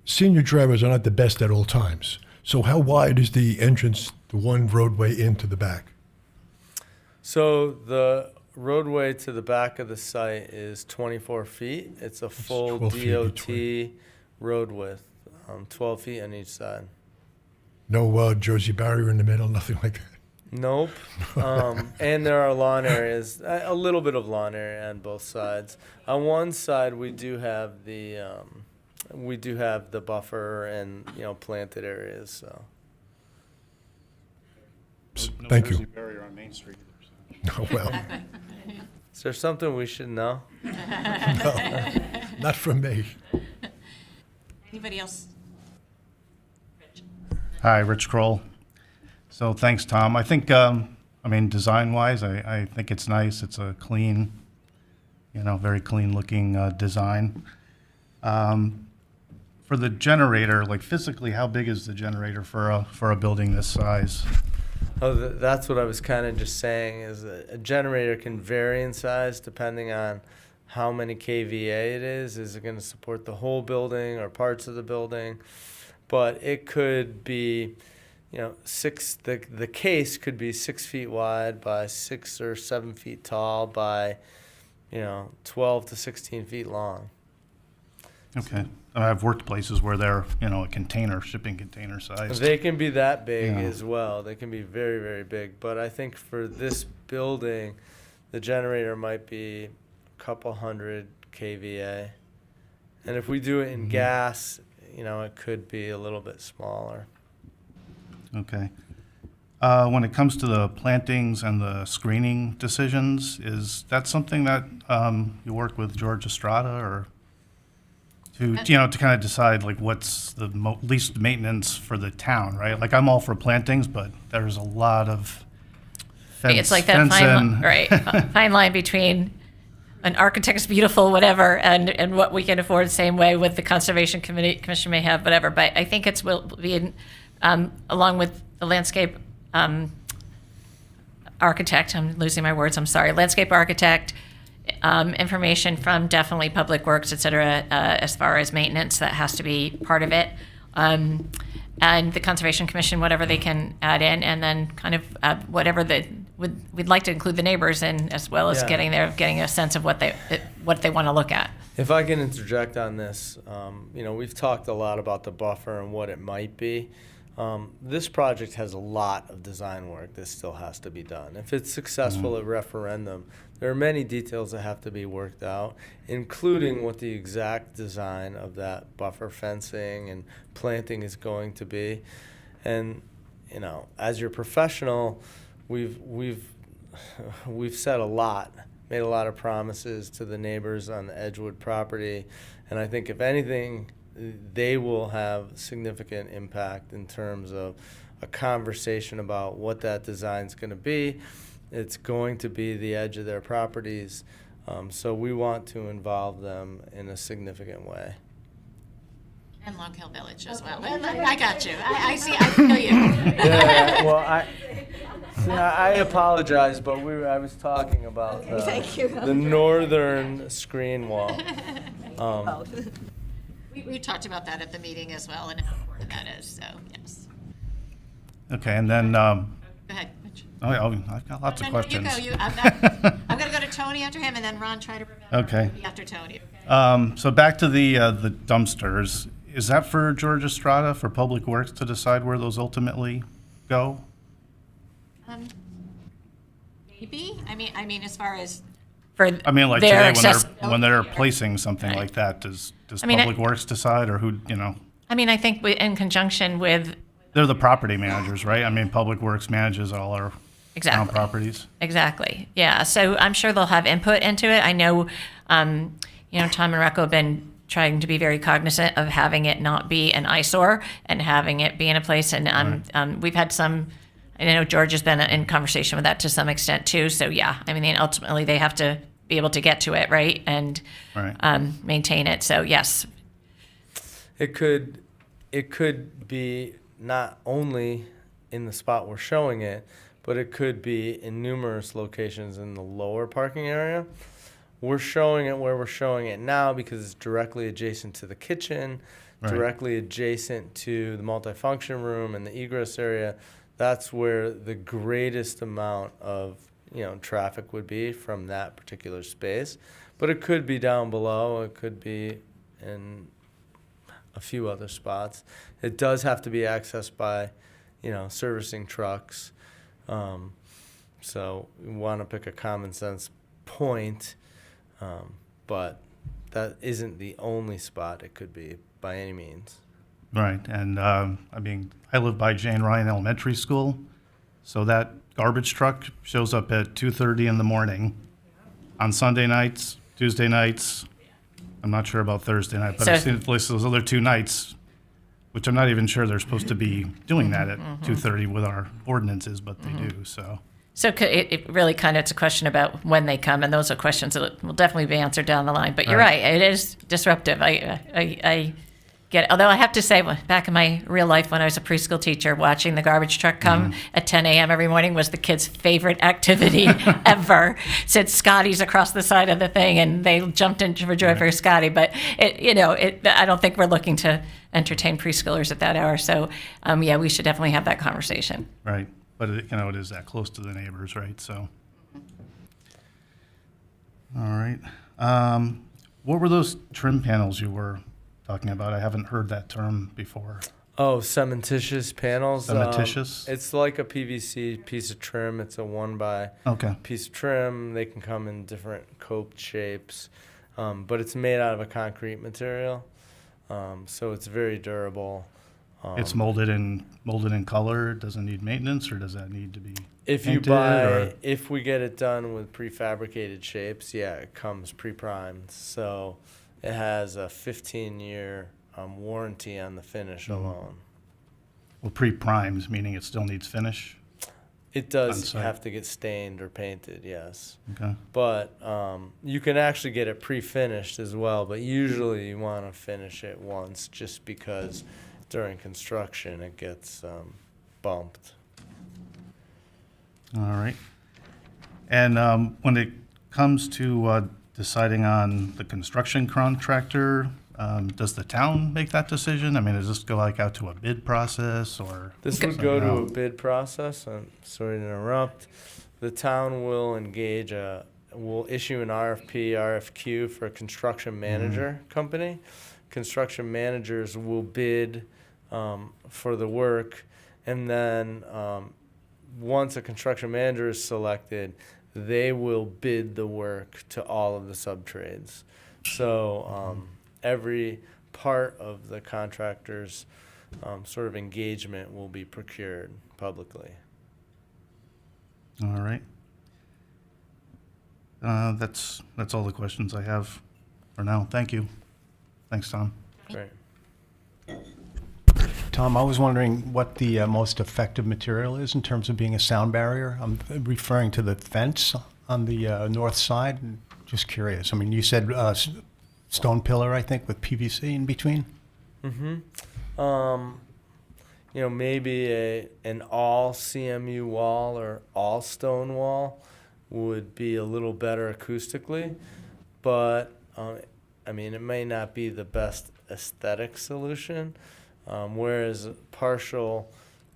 senior drivers are not the best at all times. So how wide is the entrance, the one roadway into the back? So the roadway to the back of the site is 24 feet. It's a full 12 feet DOT road width, 12 feet on each side. No Jersey barrier in the middle, nothing like that. Nope. And there are lawn areas, a little bit of lawn area on both sides. On one side, we do have the buffer and planted areas. So Thank you. Jersey barrier on Main Street. Oh, well, is there something we should know? not from me. Anybody else? Hi, Rich Kroll. So thanks, Tom. I think, design-wise, I think it's nice. It's a clean, very clean-looking design. For the generator, like physically, how big is the generator for a building this size? Oh, that's what I was kind of just saying, is that a generator can vary in size depending on how many kVA it is. Is it going to support the whole building or parts of the building? But it could be, the case could be 6 feet wide by 6 or 7 feet tall by, 12 to 16 feet long. Okay. I've worked places where they're, a container, shipping container size. They can be that big Yeah. as well. They can be very, very big. But I think for this building, the generator might be a couple hundred kVA. And if we do it in gas, it could be a little bit smaller. Okay. When it comes to the plantings and the screening decisions, is that something that you work with George Estrada or to kind of decide like what's the least maintenance for the town, right? Like I'm all for plantings, but there's a lot of fence, It's like that fine line between an architect's beautiful whatever and what we can afford. Same way with the conservation commission may have whatever. But I think it's will be along with the landscape architect. I'm losing my words. I'm sorry. Landscape architect. Information from definitely Public Works, et cetera, as far as maintenance, that has to be part of it. And the Conservation Commission, whatever they can add in, and then kind of whatever we'd like to include the neighbors in, as well as Yeah. getting a sense of what they want to look at. If I can interject on this, we've talked a lot about the buffer and what it might be. This project has a lot of design work that still has to be done. If it's successful at referendum, there are many details that have to be worked out, including what the exact design of that buffer fencing and planting is going to be. And, you know, as your professional, we've said a lot, made a lot of promises to the neighbors on the Edgewood property, and I think if anything, they will have significant impact in terms of a conversation about what that design's going to be. It's going to be the edge of their properties, so we want to involve them in a significant way. And Long Hill Village as well. I got you. I see, I feel you. Yeah, well, I apologize, but I was talking about the northern screen wall. We talked about that at the meeting as well and how important that is, so, yes. Okay, and then, Go ahead, Mitch. I've got lots of questions. You go. I'm going to go to Tony after him, and then Ron, try to remember. Okay. Maybe after Tony. Okay? So back to the dumpsters. Is that for George Estrada, for Public Works to decide where those ultimately go? Maybe. I mean, as far as for I mean, like their today when they're placing something Right. like that, does I mean, Public Works decide, or who, you know? I mean, I think in conjunction with They're the property managers, right? I mean, Public Works manages all our town exactly. properties. Exactly. Yeah. So I'm sure they'll have input into it. I know, Tom and Rocco have been trying to be very cognizant of having it not be an eyesore and having it be in a place. And we've had some. I know George has been in conversation with that to some extent too. So yeah, I mean, ultimately they have to be able to get to it, right, and Right. maintain it. So yes, It could be not only in the spot we're showing it, but it could be in numerous locations in the lower parking area. We're showing it where we're showing it now because it's directly adjacent to the kitchen, Right. directly adjacent to the multifunction room and the egress area. That's where the greatest amount of traffic would be from that particular space. But it could be down below. It could be in a few other spots. It does have to be accessed by, servicing trucks. So we want to pick a common sense point, but that isn't the only spot it could be by any means. Right, and I mean, I live by Jane Ryan Elementary School, so that garbage truck shows up at 2:30 in the morning on Sunday nights, Tuesday nights. I'm not sure about Thursday night, but I've So- seen it listed those other two nights, which I'm not even sure they're supposed to be doing that at 2:30 with our ordinances, but they do, so. So it really kind of, it's a question about when they come, and those are questions that will definitely be answered down the line. But you're Right. right, it is disruptive. I get it. Although I have to say, back in my real life when I was a preschool teacher, watching the garbage truck come at 10 a.m. every morning was the kids' favorite activity ever. Since Scotty's across the side of the thing, and they jumped in for joy for Scotty. But I don't think we're looking to entertain preschoolers at that hour. So yeah, we should definitely have that conversation. Right, but it is that close to the neighbors, right, so. All right. What were those trim panels you were talking about? I haven't heard that term before. Oh, cementitious panels. Cementitious? It's like a PVC piece of trim. It's a 1x Okay, piece of trim. They can come in different coped shapes, but it's made out of a concrete material, so it's very durable. it's molded in color, doesn't need maintenance, or does that need to be If you painted, buy, or- if we get it done with prefabricated shapes, yeah, it comes pre-primed. So it has a 15-year warranty on the finish alone. Well, pre-primed, meaning it still needs finish? It does On-site. have to get stained or painted, yes. Okay, But you can actually get it pre-finished as well, but usually you want to finish it once just because during construction it gets bumped. all right. And when it comes to deciding on the construction contractor, does the town make that decision? I mean, does this go out to a bid process, or? This would go to a No. bid process. I'm sorry to interrupt. The town will will issue an RFP, RFQ for a construction manager company. Construction managers will bid for the work. And then once a construction manager is selected, they will bid the work to all of the subtrades. So every part of the contractor's sort of engagement will be procured publicly. All right. That's all the questions I have for now. Thank you. Thanks, Tom. Great. Tom, I was wondering what the most effective material is in terms of being a sound barrier. I'm referring to the fence on the north side. Just curious. I mean, you said stone pillar, I think, with PVC in between. You know, maybe an all CMU wall or all stone wall would be a little better acoustically, but I mean, it may not be the best aesthetic solution. Whereas partial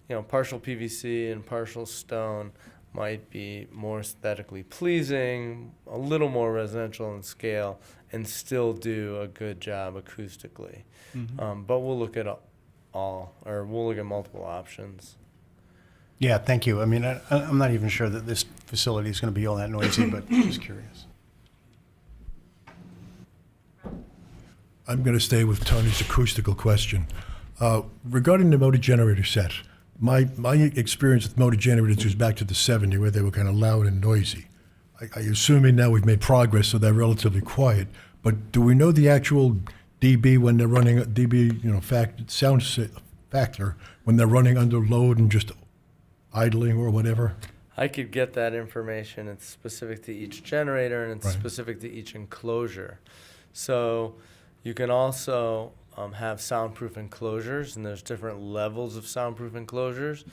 PVC and partial stone might be more aesthetically pleasing, a little more residential in scale, and still do a good job acoustically. But we'll look at we'll look at multiple options. Yeah, thank you. I mean, I'm not even sure that this facility is going to be all that noisy, but just curious. I'm going to stay with Tony's acoustical question. Regarding the motor generator set, my experience with motor generators goes back to the 70s, where they were kind of loud and noisy. I assuming now we've made progress, so they're relatively quiet. But do we know the actual dB when they're running sound factor when they're running under load and just idling or whatever? I could get that information. It's specific to each generator and it's Right. specific to each enclosure. So you can also have soundproof enclosures, and there's different levels of soundproof enclosures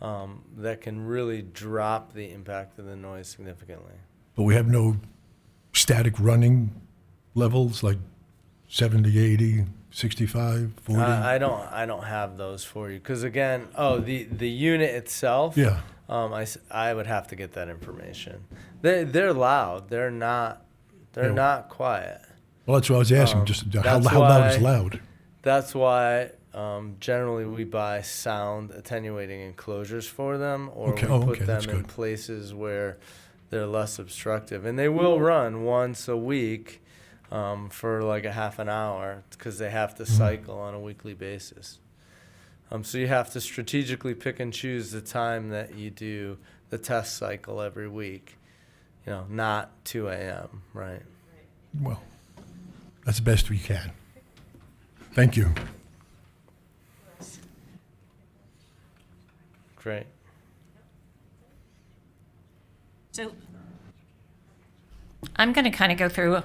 that can really drop the impact of the noise significantly. But we have no static running levels like 70, 80, 65, 40? I don't have those for you because again, the unit itself. Yeah. I would have to get that information. They're loud. They're not quiet. Well, that's what I was asking, just how that's loud is why- loud? That's why generally we buy sound attenuating enclosures for them, or Okay. we Oh, put okay, them that's in good. places where they're less obstructive. And they will run once a week for like a half an hour because they have to cycle on a weekly basis. So you have to strategically pick and choose the time that you do the test cycle every week. You know, not 2 a.m., right? Well, that's the best we can. Thank you. Great. So I'm going to kind of go through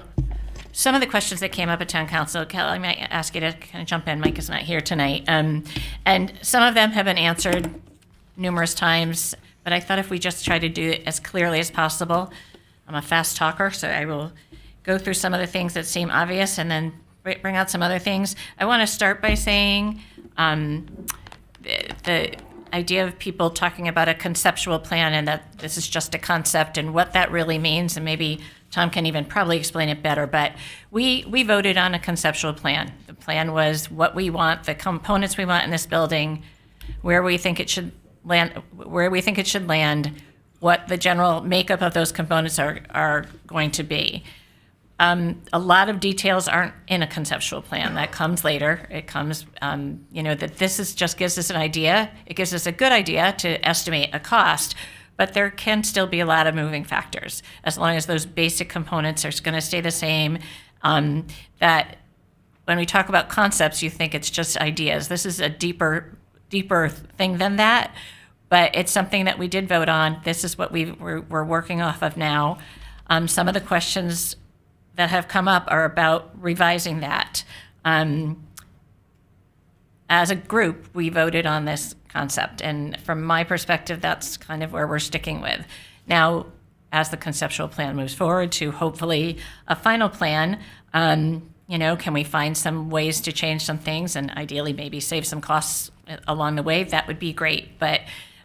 some of the questions that came up at town council. Kelly, I might ask you to kind of jump in. Mike is not here tonight. And some of them have been answered numerous times, but I thought if we just try to do it as clearly as possible. I'm a fast talker, so I will go through some of the things that seem obvious and then bring out some other things. I want to start by saying the idea of people talking about a conceptual plan and that this is just a concept and what that really means, and maybe Tom can even probably explain it better, but we voted on a conceptual plan. The plan was what we want, the components we want in this building, where we think it should land, what the general makeup of those components are going to be. A lot of details aren't in a conceptual plan. That comes later. It comes, that this is just gives us an idea. It gives us a good idea to estimate a cost, but there can still be a lot of moving factors as long as those basic components are going to stay the same. That when we talk about concepts, you think it's just ideas. This is a deeper thing than that, but it's something that we did vote on. This is what we're working off of now. Some of the questions that have come up are about revising that. As a group, we voted on this concept, and from my perspective, that's kind of where we're sticking with. Now, as the conceptual plan moves forward to hopefully a final plan, can we find some ways to change some things and ideally maybe save some costs along the way? That would be great, but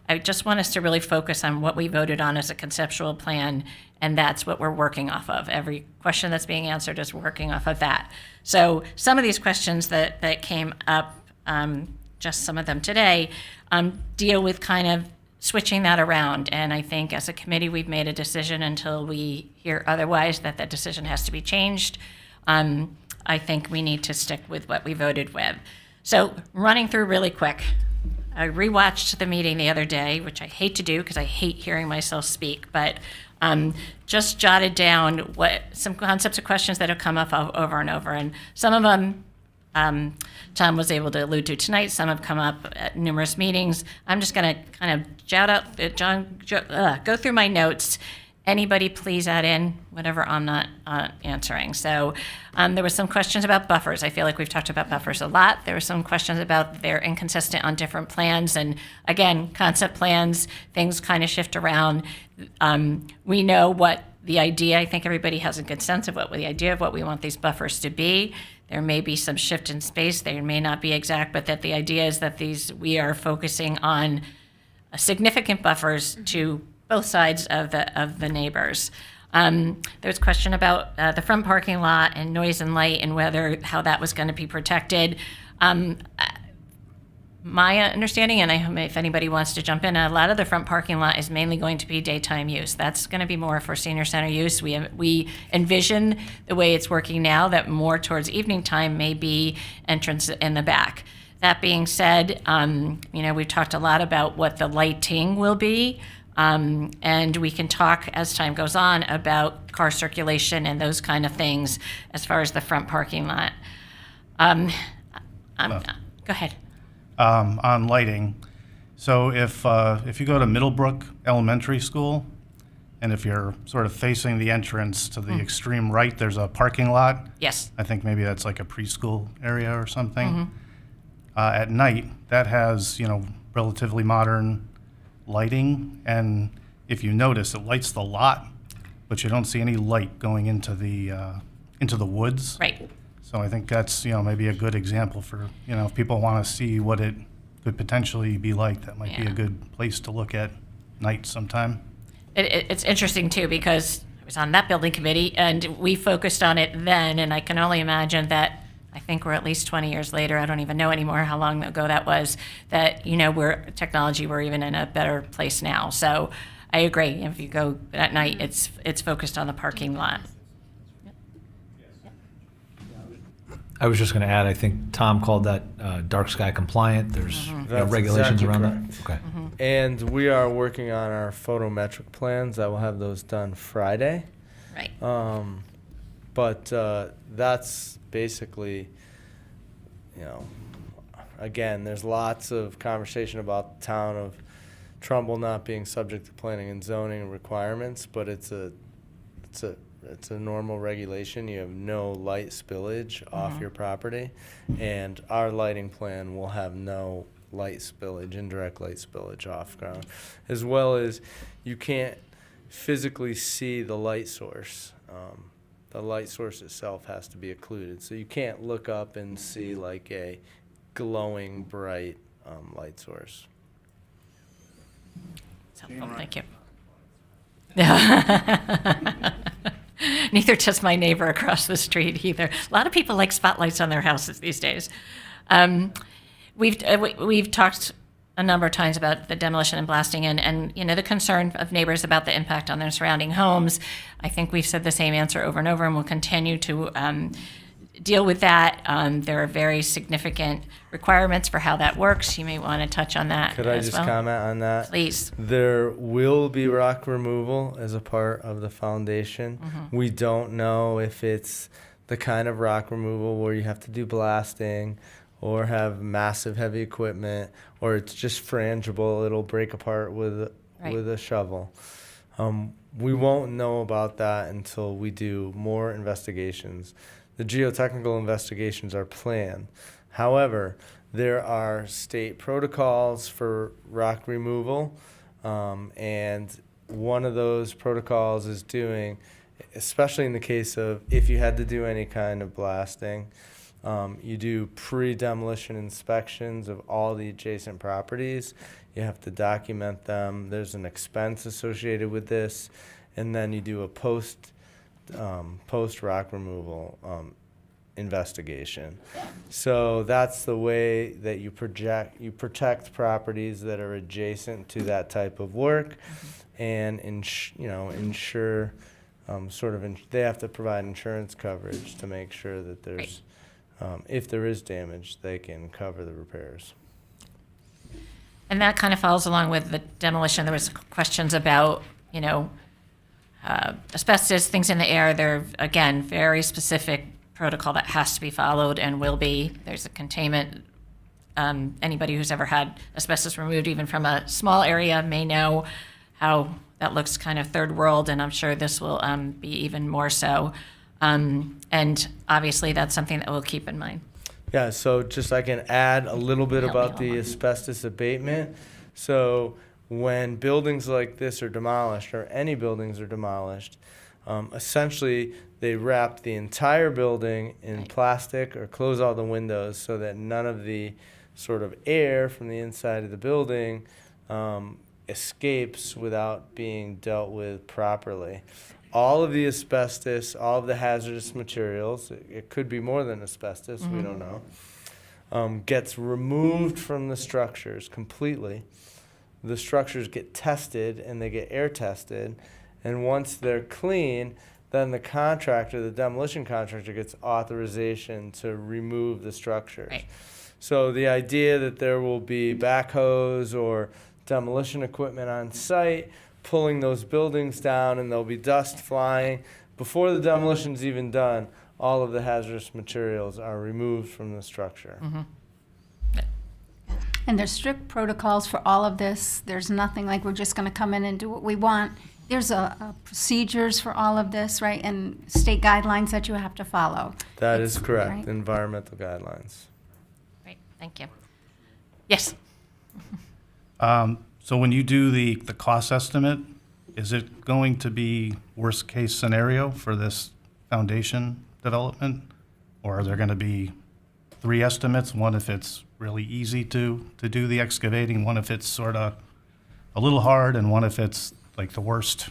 I just want us to really focus on what we voted on as a conceptual plan, and that's what we're working off of. Every question that's being answered is working off of that. So some of these questions that came up, just some of them today, deal with kind of switching that around. And I think as a committee, we've made a decision until we hear otherwise that that decision has to be changed. I think we need to stick with what we voted with. So running through really quick, I rewatched the meeting the other day, which I hate to do because I hate hearing myself speak, but just jotted down what some concepts or questions that have come up over and over. And some of them Tom was able to allude to tonight. Some have come up at numerous meetings. I'm just going to kind of go through my notes. Anybody please add in whatever I'm not answering. So there were some questions about buffers. I feel like we've talked about buffers a lot. There were some questions about they're inconsistent on different plans. And again, concept plans, things kind of shift around. We know what the idea, I think everybody has a good sense of what the idea of what we want these buffers to be. There may be some shift in space. They may not be exact, but that the idea is that we are focusing on significant buffers to both sides of the neighbors. There's a question about the front parking lot and noise and light and how that was going to be protected. My understanding, and if anybody wants to jump in, a lot of the front parking lot is mainly going to be daytime use. That's going to be more for senior center use. We envision the way it's working now that more towards evening time may be entrance in the back. That being said, we've talked a lot about what the lighting will be. And we can talk as time goes on about car circulation and those kind of things as far as the front parking lot. Go ahead. On lighting, so if you go to Middlebrook Elementary School, and if you're sort of facing the entrance to the extreme right, there's a parking lot. Yes. I think maybe that's like a preschool area or something. At night, that has, relatively modern lighting, and if you notice, it lights the lot, but you don't see any light going into the woods. Right. So I think that's, maybe a good example for, if people want to see what it could potentially be like, that might be a good place to look at night sometime. It's interesting too, because I was on that building committee and we focused on it then, and I can only imagine that I think we're at least 20 years later, I don't even know anymore how long ago that was, that, we're even in a better place now. So I agree, if you go at night, it's focused on the parking lot. I was just going to add, I think Tom called that dark sky compliant. There's That's regulations exactly around correct. that. Okay. And we are working on our photometric plans. I will have those done Friday. Right. But that's basically, again, there's lots of conversation about the town of Trumbull not being subject to planning and zoning requirements, but it's a normal regulation. You have no light spillage off your property, and our lighting plan will have no light spillage, indirect light spillage off ground, as well as you can't physically see the light source. The light source itself has to be occluded, so you can't look up and see like a glowing bright light source. It's helpful. Thank you. Neither does my neighbor across the street either. A lot of people like spotlights on their houses these days. We've talked a number of times about the demolition and blasting and the concern of neighbors about the impact on their surrounding homes. I think we've said the same answer over and over, and we'll continue to deal with that. There are very significant requirements for how that works. You may want to touch on that Could I as just well. comment on that? Please. There will be rock removal as a part of the foundation. We don't know if it's the kind of rock removal where you have to do blasting or have massive heavy equipment, or it's just frangible. It'll break apart with a shovel. We won't know about that until we do more investigations. The geotechnical investigations are planned. However, there are state protocols for rock removal, and one of those protocols is doing, especially in the case of if you had to do any kind of blasting, you do pre-demolition inspections of all the adjacent properties. You have to document them. There's an expense associated with this, and then you do a post rock removal investigation. So that's the way that you protect properties that are adjacent to that type of work, and ensure they have to provide insurance coverage to make sure that there's, if there is damage, they can cover the repairs. And that kind of follows along with the demolition. There was questions about, asbestos, things in the air. They're, again, very specific protocol that has to be followed and will be. There's a containment. Anybody who's ever had asbestos removed, even from a small area, may know how that looks kind of third world, and I'm sure this will be even more so. And obviously, that's something that we'll keep in mind. Yeah, so just I can add a little bit Help me about the along. asbestos abatement. So when buildings like this are demolished, or any buildings are demolished, essentially they wrap the entire building in plastic or close all the windows so that none of the sort of air from the inside of the building escapes without being dealt with properly. All of the asbestos, all of the hazardous materials, it could be more than asbestos, we don't know, gets removed from the structures completely. The structures get tested and they get air tested. And once they're clean, then the demolition contractor gets authorization to remove the structures. Right. So the idea that there will be backhoes or demolition equipment on site pulling those buildings down and there'll be dust flying, before the demolition's even done, all of the hazardous materials are removed from the structure. And there's strict protocols for all of this. There's nothing like we're just going to come in and do what we want. There's a procedures for all of this, right? And state guidelines that you have to follow. That is correct, right. environmental guidelines. Great, thank you. Yes. So when you do the cost estimate, is it going to be worst case scenario for this foundation development? Or are there going to be 3 estimates? One if it's really easy to do the excavating, one if it's sort of a little hard, and one if it's like the worst,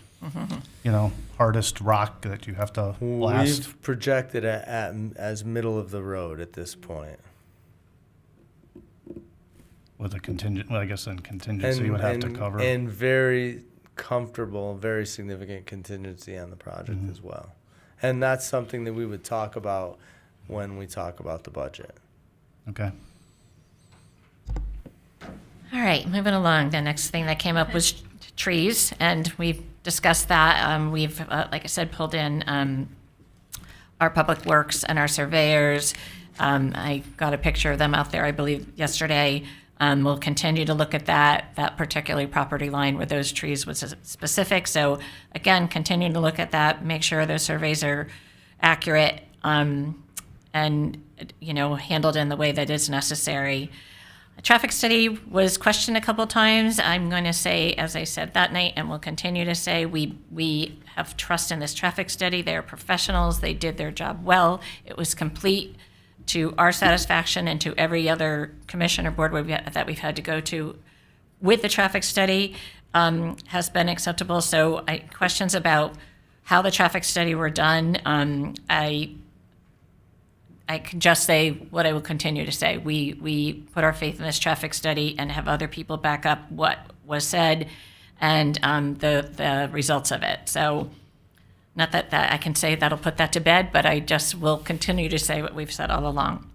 hardest rock that you have to blast? We've projected it as middle of the road at this point. With a contingent, well, I guess then contingency you would have to cover. And very comfortable, very significant contingency on the project as well. And that's something that we would talk about when we talk about the budget. Okay. All right, moving along. The next thing that came up was trees, and we've discussed that. We've, like I said, pulled in our public works and our surveyors. I got a picture of them out there, I believe, yesterday. We'll continue to look at that particular property line where those trees was specific. So again, continue to look at that, make sure those surveys are accurate, and handled in the way that is necessary. A traffic study was questioned a couple times. I'm going to say, as I said that night, and will continue to say, we have trust in this traffic study. They are professionals. They did their job well. It was complete to our satisfaction and to every other commission or board that we've had to go to with the traffic study has been acceptable. So questions about how the traffic study were done, I can just say what I will continue to say. We put our faith in this traffic study and have other people back up what was said and the results of it. So not that I can say that'll put that to bed, but I just will continue to say what we've said all along.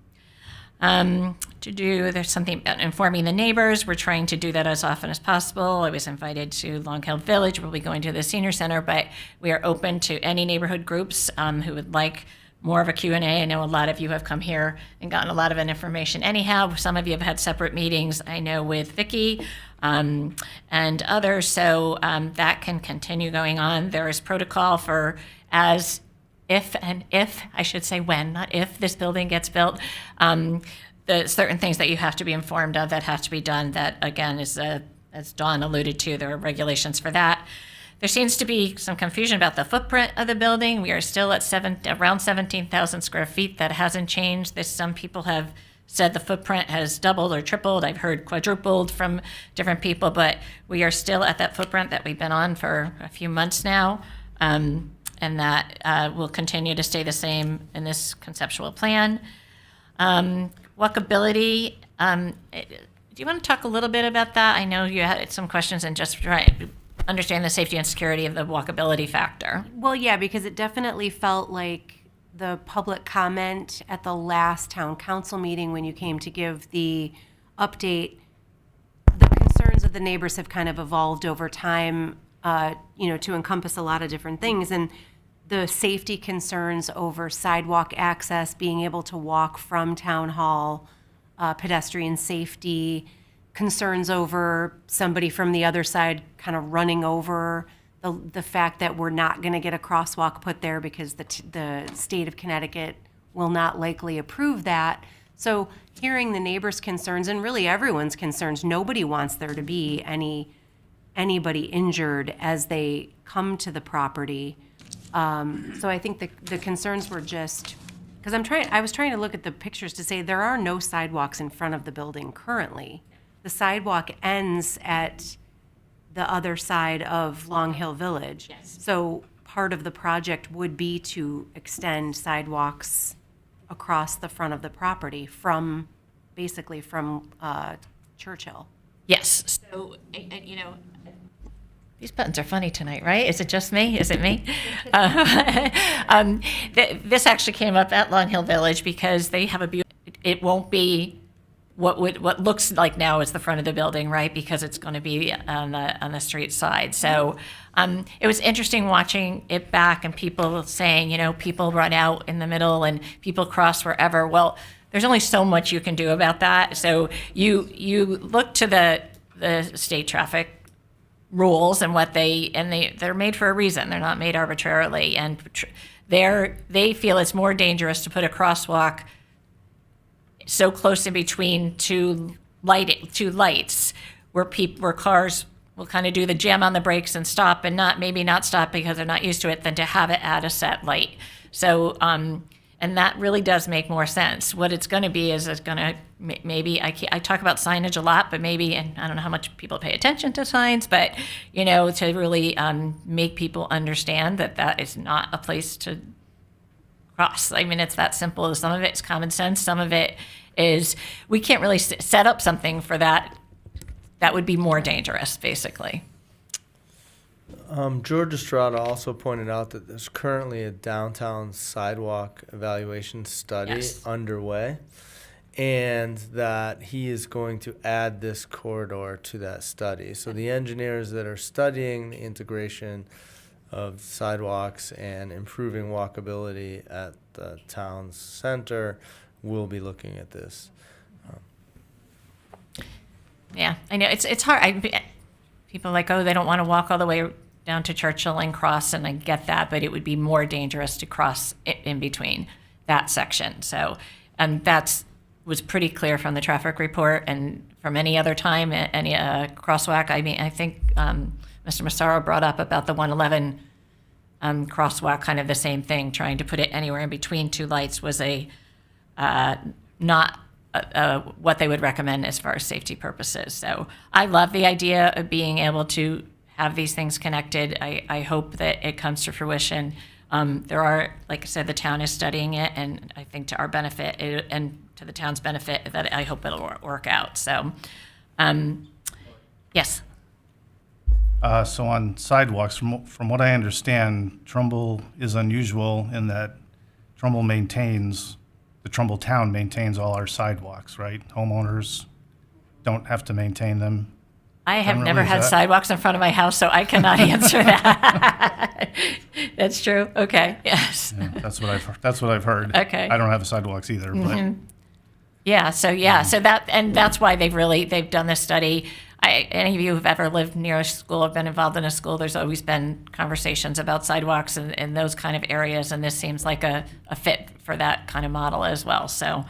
There's something about informing the neighbors. We're trying to do that as often as possible. I was invited to Long Hill Village. We'll be going to the senior center, but we are open to any neighborhood groups who would like more of a Q&A. I know a lot of you have come here and gotten a lot of information anyhow. Some of you have had separate meetings, I know, with Vicki and others, so that can continue going on. There is protocol for if, I should say when, not if this building gets built, the certain things that you have to be informed of that have to be done. That, again, is, as Dawn alluded to, there are regulations for that. There seems to be some confusion about the footprint of the building. We are still at around 17,000 square feet. That hasn't changed. Some people have said the footprint has doubled or tripled. I've heard quadrupled from different people, but we are still at that footprint that we've been on for a few months now. and that will continue to stay the same in this conceptual plan. Walkability, do you want to talk a little bit about that? I know you had some questions and just try to understand the safety and security of the walkability factor. Well, yeah, because it definitely felt like the public comment at the last town council meeting when you came to give the update, the concerns of the neighbors have kind of evolved over time, to encompass a lot of different things. And the safety concerns over sidewalk access, being able to walk from town hall, pedestrian safety, concerns over somebody from the other side kind of running over, the fact that we're not going to get a crosswalk put there because the state of Connecticut will not likely approve that. So hearing the neighbors' concerns and really everyone's concerns, nobody wants there to be anybody injured as they come to the property. So I think the concerns were just, because I was trying to look at the pictures to say there are no sidewalks in front of the building currently. The sidewalk ends at the other side of Long Hill Village. Yes. So part of the project would be to extend sidewalks across the front of the property from Churchill. Yes. So, these buttons are funny tonight, right? Is it just me? Is it me? This actually came up at Long Hill Village because they have it won't be what looks like now is the front of the building, right? Because it's going to be on the street side. So it was interesting watching it back and people saying, people run out in the middle and people cross wherever. Well, there's only so much you can do about that. So you look to the state traffic rules and they're made for a reason. They're not made arbitrarily, and they feel it's more dangerous to put a crosswalk so close in between two lights where cars will kind of do the jam on the brakes and stop and maybe not stop because they're not used to it, than to have it at a set light. So and that really does make more sense. What it's going to be is it's going to maybe I talk about signage a lot, but maybe, and I don't know how much people pay attention to signs, but to really make people understand that is not a place to cross. I mean, it's that simple. Some of it's common sense. Some of it is we can't really set up something for that. That would be more dangerous, basically. George Estrada also pointed out that there's currently a downtown sidewalk evaluation study underway, and that he is going to add this corridor to that study. So the engineers that are studying the integration of sidewalks and improving walkability at the town's center will be looking at this. Yeah, I know it's hard. People are like, they don't want to walk all the way down to Churchill and cross, and I get that, but it would be more dangerous to cross in between that section. So, that was pretty clear from the traffic report and from any other time, any crosswalk. I mean, I think Mr. Massaro brought up about the 111 crosswalk, kind of the same thing. Trying to put it anywhere in between two lights was not what they would recommend as far as safety purposes. So I love the idea of being able to have these things connected. I hope that it comes to fruition. There are, like I said, the town is studying it, and I think to our benefit and to the town's benefit, that I hope it'll work out. So, yes. So on sidewalks, from what I understand, Trumbull is unusual in that the Trumbull town maintains all our sidewalks, right? Homeowners don't have to maintain them. I have Generally, never is had that- sidewalks in front of my house, so I cannot answer that. That's true. Okay. Yes. Yeah, that's what I've heard. Okay. I don't have sidewalks either, but Yeah. So that's why they've done this study. Any of you who've ever lived near a school or been involved in a school, there's always been conversations about sidewalks and those kind of areas, and this seems like a fit for that kind of model as well. So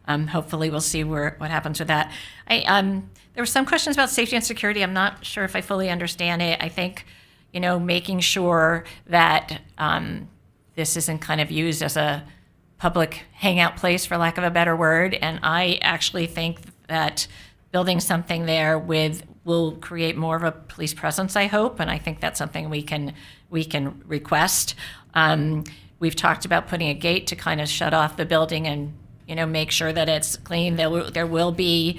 hopefully we'll see what happens with that. There were some questions about safety and security. I'm not sure if I fully understand it. I think, making sure that this isn't kind of used as a public hangout place, for lack of a better word. And I actually think that building something there with will create more of a police presence, I hope, and I think that's something we can request. We've talked about putting a gate to kind of shut off the building and, make sure that it's clean. There will be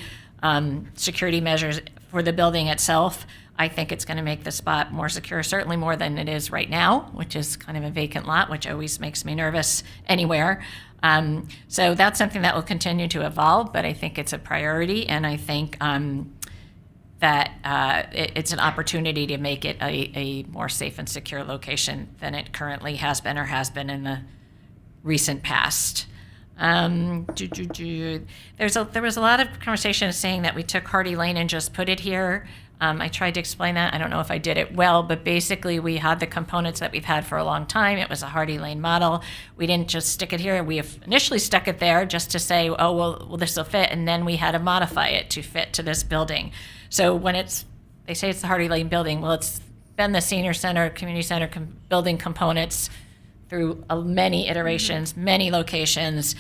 security measures for the building itself. I think it's going to make the spot more secure, certainly more than it is right now, which is kind of a vacant lot, which always makes me nervous anywhere. So that's something that will continue to evolve, but I think it's a priority, and I think that it's an opportunity to make it a more safe and secure location than it currently has been or has been in the recent past. There was a lot of conversation saying that we took Hardy Lane and just put it here. I tried to explain that. I don't know if I did it well, but basically we had the components that we've had for a long time. It was a Hardy Lane model. We didn't just stick it here. We initially stuck it there just to say, oh, well, this will fit, and then we had to modify it to fit to this building. So when they say it's the Hardy Lane building, well, it's been the senior center, community center building components through many iterations, many locations.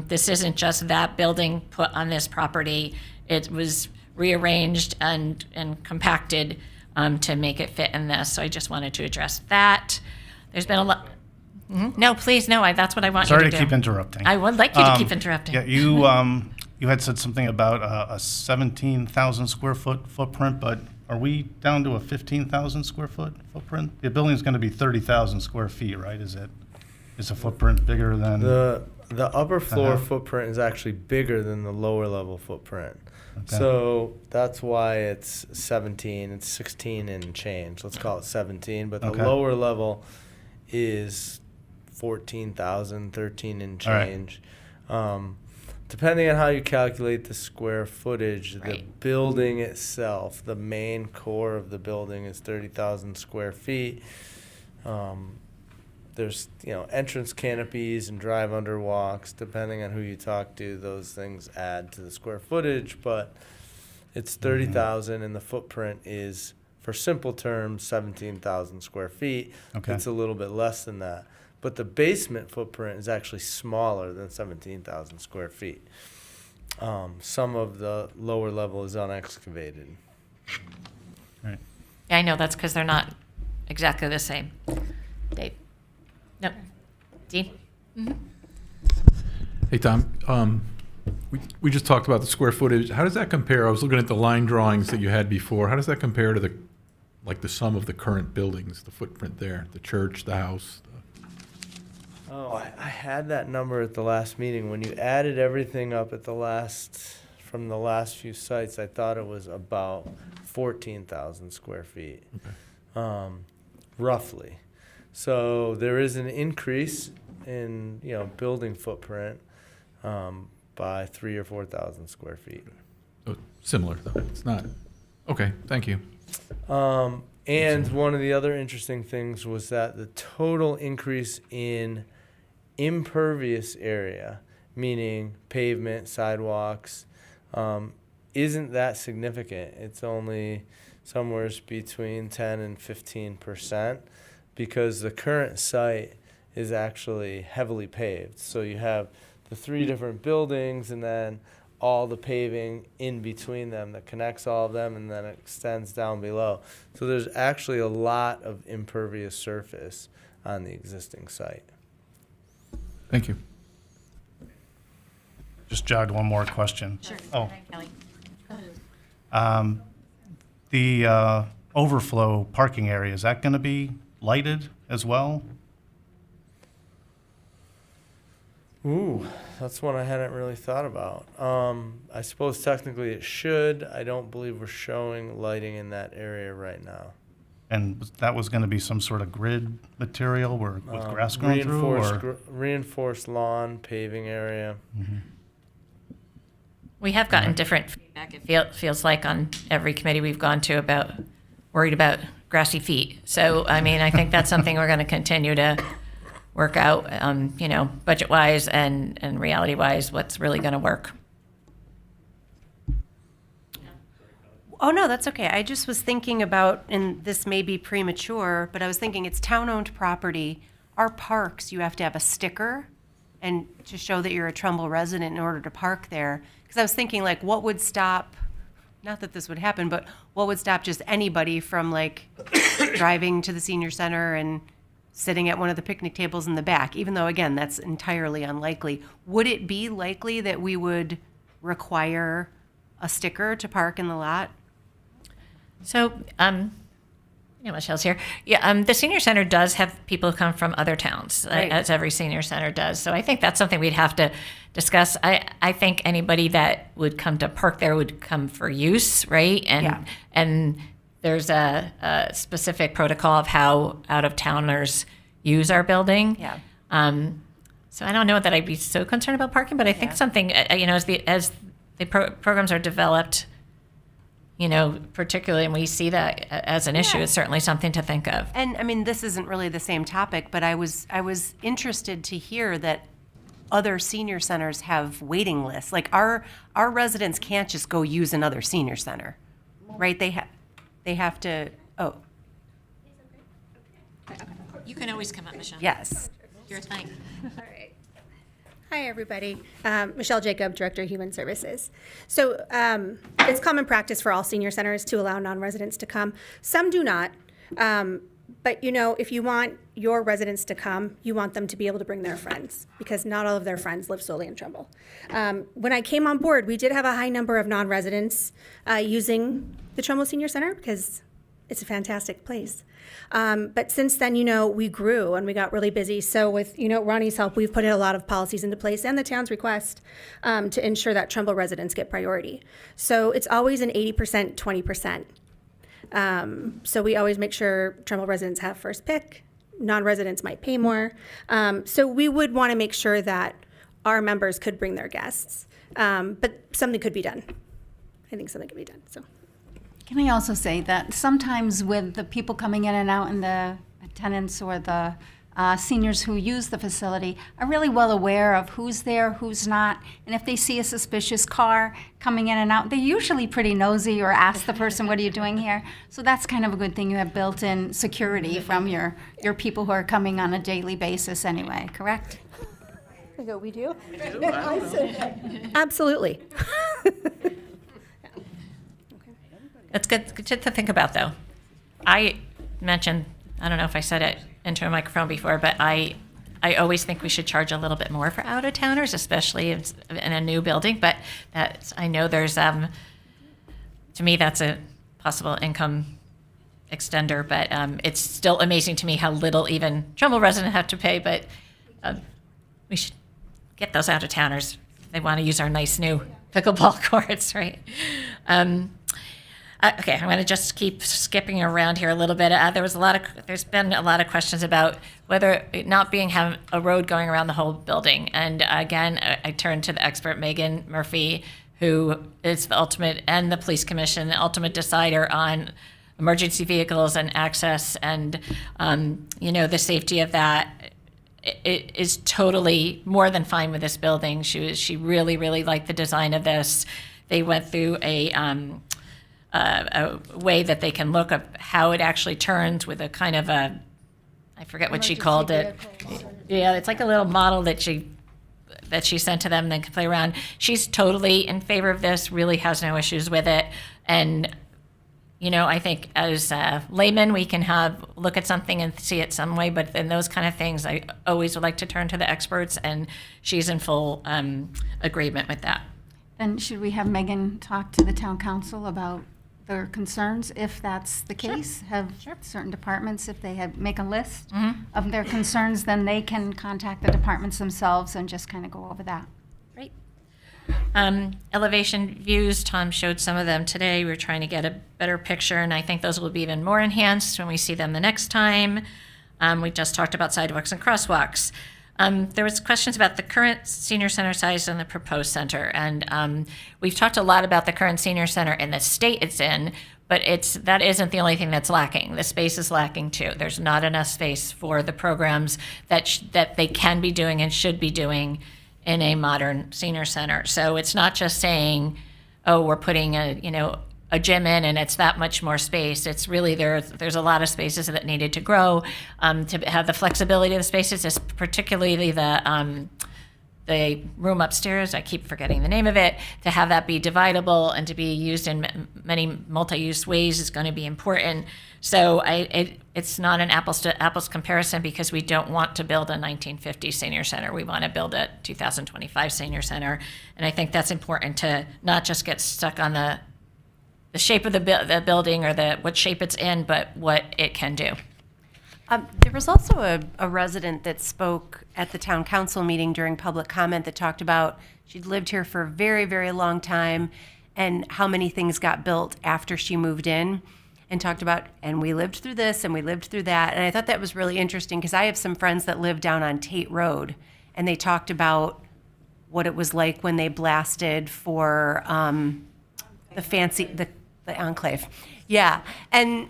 This isn't just that building put on this property. It was rearranged and compacted to make it fit in this. So I just wanted to address that. There's been a lot. No, please, no. That's what I want Sorry you to to do. keep interrupting. I would like you to keep interrupting. Yeah, you had said something about a 17,000 square foot footprint, but are we down to a 15,000 square foot footprint? The building's going to be 30,000 square feet, right? Is the footprint bigger than? The upper floor Uh-huh. footprint is actually bigger than the lower level footprint. Okay. So that's why it's 17. It's 16 and change. Let's call it 17. But the Okay. lower level is 14,000, 13 and All right. change. Depending on how you calculate the square footage, the Right. building itself, the main core of the building is 30,000 square feet. There's entrance canopies and drive under walks. Depending on who you talk to, those things add to the square footage. But it's 30,000, and the footprint is, for simple terms, 17,000 square feet. Okay. It's a little bit less than that. But the basement footprint is actually smaller than 17,000 square feet. Some of the lower level is unexcavated. Right. Yeah, I know, that's because they're not exactly the same. Dave? No. Dean? Hey, Tom. We just talked about the square footage. How does that compare? I was looking at the line drawings that you had before. How does that compare to the sum of the current buildings, the footprint there, the church, the house? Oh, I had that number at the last meeting. When you added everything up at from the last few sites, I thought it was about 14,000 square feet, roughly. So there is an increase in, building footprint by 3,000 or 4,000 square feet. Oh, similar, though. It's not. Okay, thank you. And one of the other interesting things was that the total increase in impervious area, meaning pavement, sidewalks, isn't that significant. It's only somewhere between 10 and 15%, because the current site is actually heavily paved. So you have the 3 different buildings and then all the paving in between them that connects all of them, and then it extends down below. So there's actually a lot of impervious surface on the existing site. Thank you. Just jogged one more question. Sure. Oh, Kelly. the overflow parking area, is that going to be lighted as well? Ooh, that's one I hadn't really thought about. I suppose technically it should. I don't believe we're showing lighting in that area right now. And that was going to be some sort of grid material with grass growing through? Or? Reinforced lawn, paving area. We have gotten different feedback, it feels like, on every committee we've gone to worried about grassy feet. So, I mean, I think that's something we're going to continue to work out, budget-wise and reality-wise, what's really going to work. Oh, no, that's okay. I just was thinking about, and this may be premature, but I was thinking it's town-owned property. Our parks, you have to have a sticker and to show that you're a Trumbull resident in order to park there. Because I was thinking, what would stop not that this would happen, but what would stop just anybody from like driving to the senior center and sitting at one of the picnic tables in the back, even though, again, that's entirely unlikely? Would it be likely that we would require a sticker to park in the lot? So, Michelle's here. Yeah, the senior center does have people come from other towns, Right. as every senior center does. So I think that's something we'd have to discuss. I think anybody that would come to park there would come for use, right? Yeah. And there's a specific protocol of how out-of-towners use our building. Yeah. So I don't know that I'd be so concerned about parking, but I think something, as the programs are developed, particularly, and we see that as an issue, it's certainly something to think of. And I mean, this isn't really the same topic, but I was interested to hear that other senior centers have waiting lists. Like our residents can't just go use another senior center, right? They have to. Oh, You can always come up, Michelle. yes. Your thing. All right. Hi, everybody. Michelle Jacob, Director of Human Services. So it's common practice for all senior centers to allow non-residents to come. Some do not. But, if you want your residents to come, you want them to be able to bring their friends, because not all of their friends live solely in Trumbull. When I came on board, we did have a high number of non-residents using the Trumbull Senior Center because it's a fantastic place. But since then, we grew and we got really busy. So with, Ronnie's help, we've put in a lot of policies into place and the town's request to ensure that Trumbull residents get priority. So it's always an 80%, 20%. So we always make sure Trumbull residents have first pick. Non-residents might pay more. So we would want to make sure that our members could bring their guests. But something could be done. I think something could be done, so. Can I also say that sometimes with the people coming in and out and the tenants or the seniors who use the facility are really well aware of who's there, who's not. And if they see a suspicious car coming in and out, they're usually pretty nosy or ask the person, what are you doing here? So that's kind of a good thing. You have built-in security from your people who are coming on a daily basis anyway, correct? I go, we do? Absolutely. That's good to think about, though. I mentioned, I don't know if I said it into a microphone before, but I always think we should charge a little bit more for out-of-towners, especially in a new building. But I know there's, to me, that's a possible income extender. But it's still amazing to me how little even Trumbull residents have to pay. But we should get those out-of-towners. They want to use our nice new pickleball courts, right? Okay, I'm going to just keep skipping around here a little bit. There's been a lot of questions about whether it not being have a road going around the whole building. And again, I turn to the expert Megan Murphy, who is the ultimate, and the police commission, the ultimate decider on emergency vehicles and access and the safety of that. It is totally more than fine with this building. She really, really liked the design of this. They went through a way that they can look up how it actually turns with a kind of I forget what she called it. Yeah, it's like a little model that she sent to them. They can play around. She's totally in favor of this. Really has no issues with it. And I think as laymen, we can look at something and see it some way. But in those kind of things, I always would like to turn to the experts, and she's in full agreement with that. Then should we have Megan talk to the town council about their concerns, if that's the case? Have certain departments, if they make a list of their concerns, then they can contact the departments themselves and just kind of go over that. Great. Elevation views, Tom showed some of them today. We're trying to get a better picture, and I think those will be even more enhanced when we see them the next time. We just talked about sidewalks and crosswalks. There was questions about the current senior center size and the proposed center. And we've talked a lot about the current senior center and the state it's in, but that isn't the only thing that's lacking. The space is lacking too. There's not enough space for the programs that they can be doing and should be doing in a modern senior center. So it's not just saying, oh, we're putting a gym in and it's that much more space. It's really there's a lot of spaces that needed to grow to have the flexibility of the spaces, particularly the the room upstairs, I keep forgetting the name of it, to have that be dividable and to be used in many multi-use ways is going to be important. So it's not an apples to apples comparison because we don't want to build a 1950 senior center. We want to build a 2025 senior center. And I think that's important to not just get stuck on the shape of the building or what shape it's in, but what it can do. There was also a resident that spoke at the town council meeting during public comment that talked about she'd lived here for a very, very long time and how many things got built after she moved in, and talked about, and we lived through this and we lived through that. And I thought that was really interesting because I have some friends that live down on Tate Road, and they talked about what it was like when they blasted for the Enclave. Yeah. And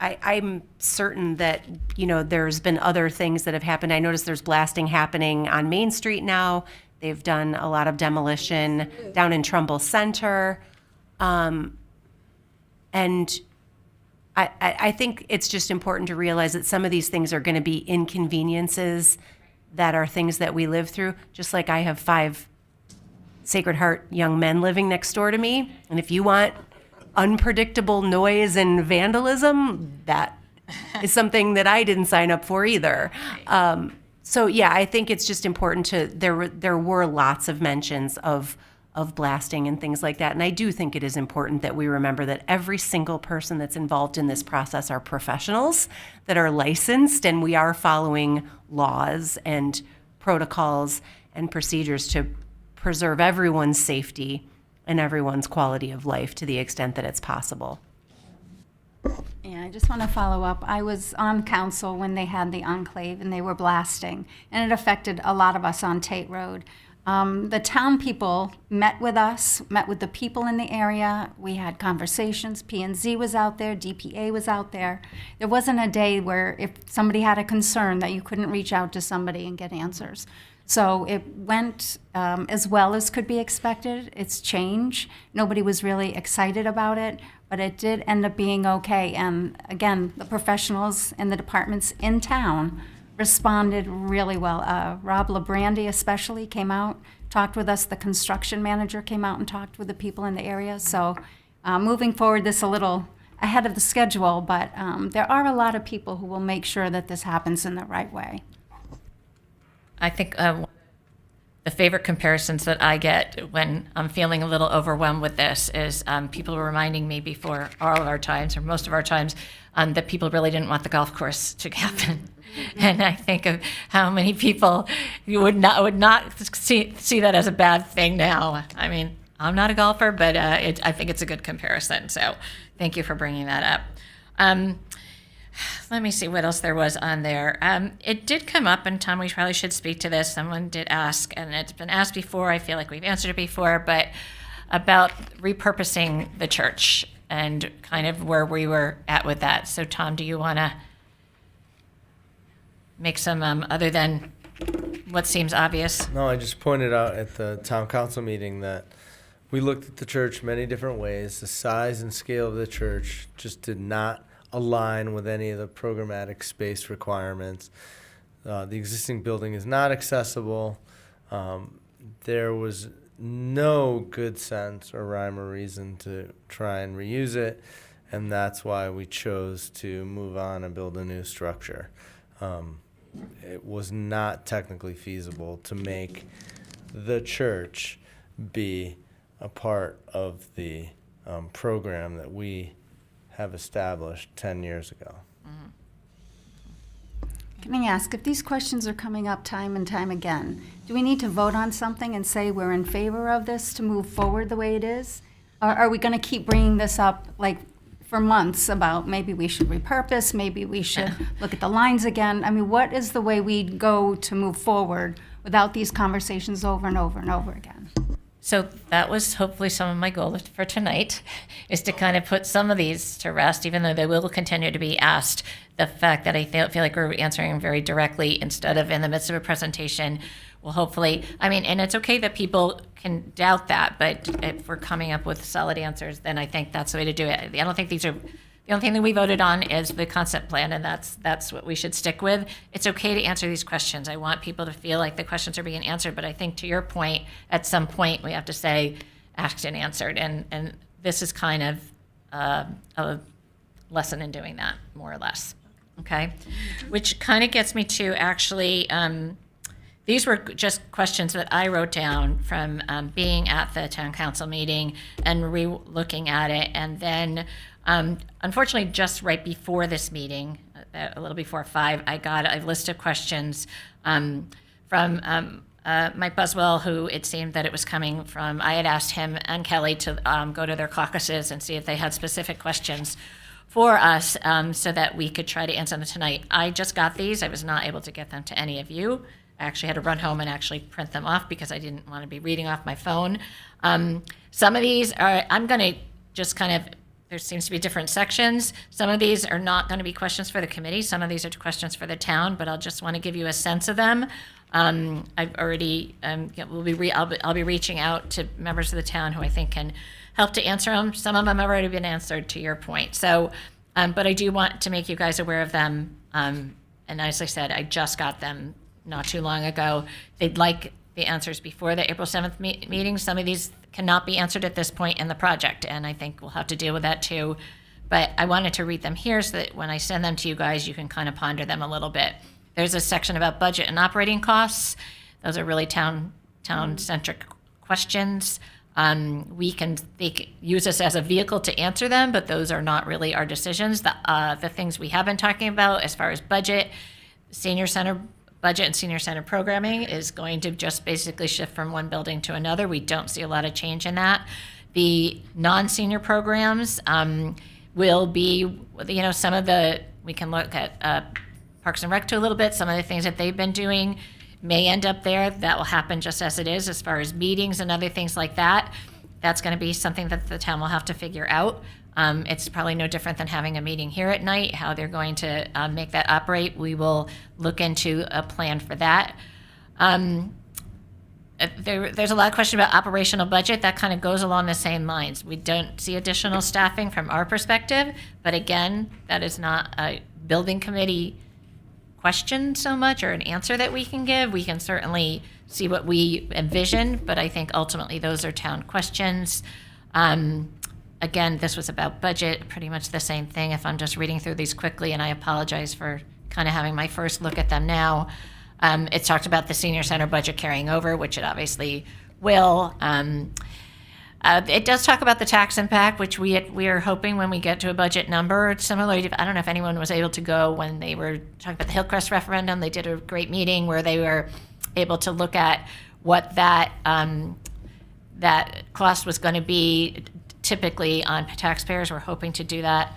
I'm certain that, there's been other things that have happened. I noticed there's blasting happening on Main Street now. They've done a lot of demolition down in Trumbull Center. And I think it's just important to realize that some of these things are going to be inconveniences that are things that we live through, just like I have 5 Sacred Heart young men living next door to me. And if you want unpredictable noise and vandalism, that is something that I didn't sign up for either. So yeah, I think it's just important there were lots of mentions of blasting and things like that. And I do think it is important that we remember that every single person that's involved in this process are professionals that are licensed, and we are following laws and protocols and procedures to preserve everyone's safety and everyone's quality of life to the extent that it's possible. Yeah, I just want to follow up. I was on council when they had the Enclave and they were blasting, and it affected a lot of us on Tate Road. The town people met with us, met with the people in the area. We had conversations. P&Z was out there, DPA was out there. There wasn't a day where if somebody had a concern that you couldn't reach out to somebody and get answers. So it went as well as could be expected. It's change. Nobody was really excited about it, but it did end up being okay. And again, the professionals and the departments in town responded really well. Rob LaBrandy especially came out, talked with us. The construction manager came out and talked with the people in the area. So moving forward, this a little ahead of the schedule, but there are a lot of people who will make sure that this happens in the right way. I think the favorite comparisons that I get when I'm feeling a little overwhelmed with this is people reminding me before all of our times, or most of our times, that people really didn't want the golf course to happen. And I think of how many people you would not see that as a bad thing now. I mean, I'm not a golfer, but I think it's a good comparison. So thank you for bringing that up. Let me see what else there was on there. It did come up, and Tom, we probably should speak to this. Someone did ask, and it's been asked before. I feel like we've answered it before, but about repurposing the church and kind of where we were at with that. So, Tom, do you want to make some other than what seems obvious? No, I just pointed out at the town council meeting that we looked at the church many different ways. The size and scale of the church just did not align with any of the programmatic space requirements. The existing building is not accessible. There was no good sense or rhyme or reason to try and reuse it, and that's why we chose to move on and build a new structure. It was not technically feasible to make the church be a part of the program that we have established 10 years ago. Can I ask, if these questions are coming up time and time again, do we need to vote on something and say we're in favor of this to move forward the way it is? Or are we going to keep bringing this up like for months about maybe we should repurpose, maybe we should look at the lines again? I mean, what is the way we go to move forward without these conversations over and over and over again? So that was hopefully some of my goal for tonight, is to kind of put some of these to rest, even though they will continue to be asked. The fact that I feel like we're answering very directly instead of in the midst of a presentation will hopefully, I mean, and it's okay that people can doubt that, but if we're coming up with solid answers, then I think that's the way to do it. I don't think these are The only thing that we voted on is the concept plan, and that's what we should stick with. It's okay to answer these questions. I want people to feel like the questions are being answered, but I think to your point, at some point, we have to say asked and answered, and this is kind of a lesson in doing that, more or less. Okay? Which kind of gets me to actually, these were just questions that I wrote down from being at the town council meeting and re-looking at it. And then, unfortunately, just right before this meeting, a little before 5, I got a list of questions from Mike Buswell, who it seemed that it was coming from. I had asked him and Kelly to go to their caucuses and see if they had specific questions for us, so that we could try to answer them tonight. I just got these. I was not able to get them to any of you. I actually had to run home and actually print them off because I didn't want to be reading off my phone. Some of these are, I'm going to just kind of, there seems to be different sections. Some of these are not going to be questions for the committee. Some of these are questions for the town, but I'll just want to give you a sense of them. I've already, I'll be reaching out to members of the town who I think can help to answer them. Some of them have already been answered, to your point. So, but I do want to make you guys aware of them. And as I said, I just got them not too long ago. They'd like the answers before the April 7th meeting. Some of these cannot be answered at this point in the project, and I think we'll have to deal with that too. But I wanted to read them here so that when I send them to you guys, you can kind of ponder them a little bit. There's a section about budget and operating costs. Those are really town-centric questions. They can use us as a vehicle to answer them, but those are not really our decisions. The things we have been talking about as far as budget, senior center budget and senior center programming is going to just basically shift from one building to another. We don't see a lot of change in that. The non-senior programs will be, some of we can look at Parks and Rec to a little bit. Some of the things that they've been doing may end up there. That will happen just as it is as far as meetings and other things like that. That's going to be something that the town will have to figure out. It's probably no different than having a meeting here at night, how they're going to make that operate. We will look into a plan for that. There's a lot of question about operational budget. That kind of goes along the same lines. We don't see additional staffing from our perspective, but again, that is not a building committee question so much or an answer that we can give. We can certainly see what we envision, but I think ultimately those are town questions. Again, this was about budget, pretty much the same thing if I'm just reading through these quickly, and I apologize for kind of having my first look at them now. It's talked about the senior center budget carrying over, which it obviously will. It does talk about the tax impact, which we are hoping when we get to a budget number. Similarly, I don't know if anyone was able to go when they were talking about the Hillcrest referendum. They did a great meeting where they were able to look at what that cost was going to be typically on taxpayers. We're hoping to do that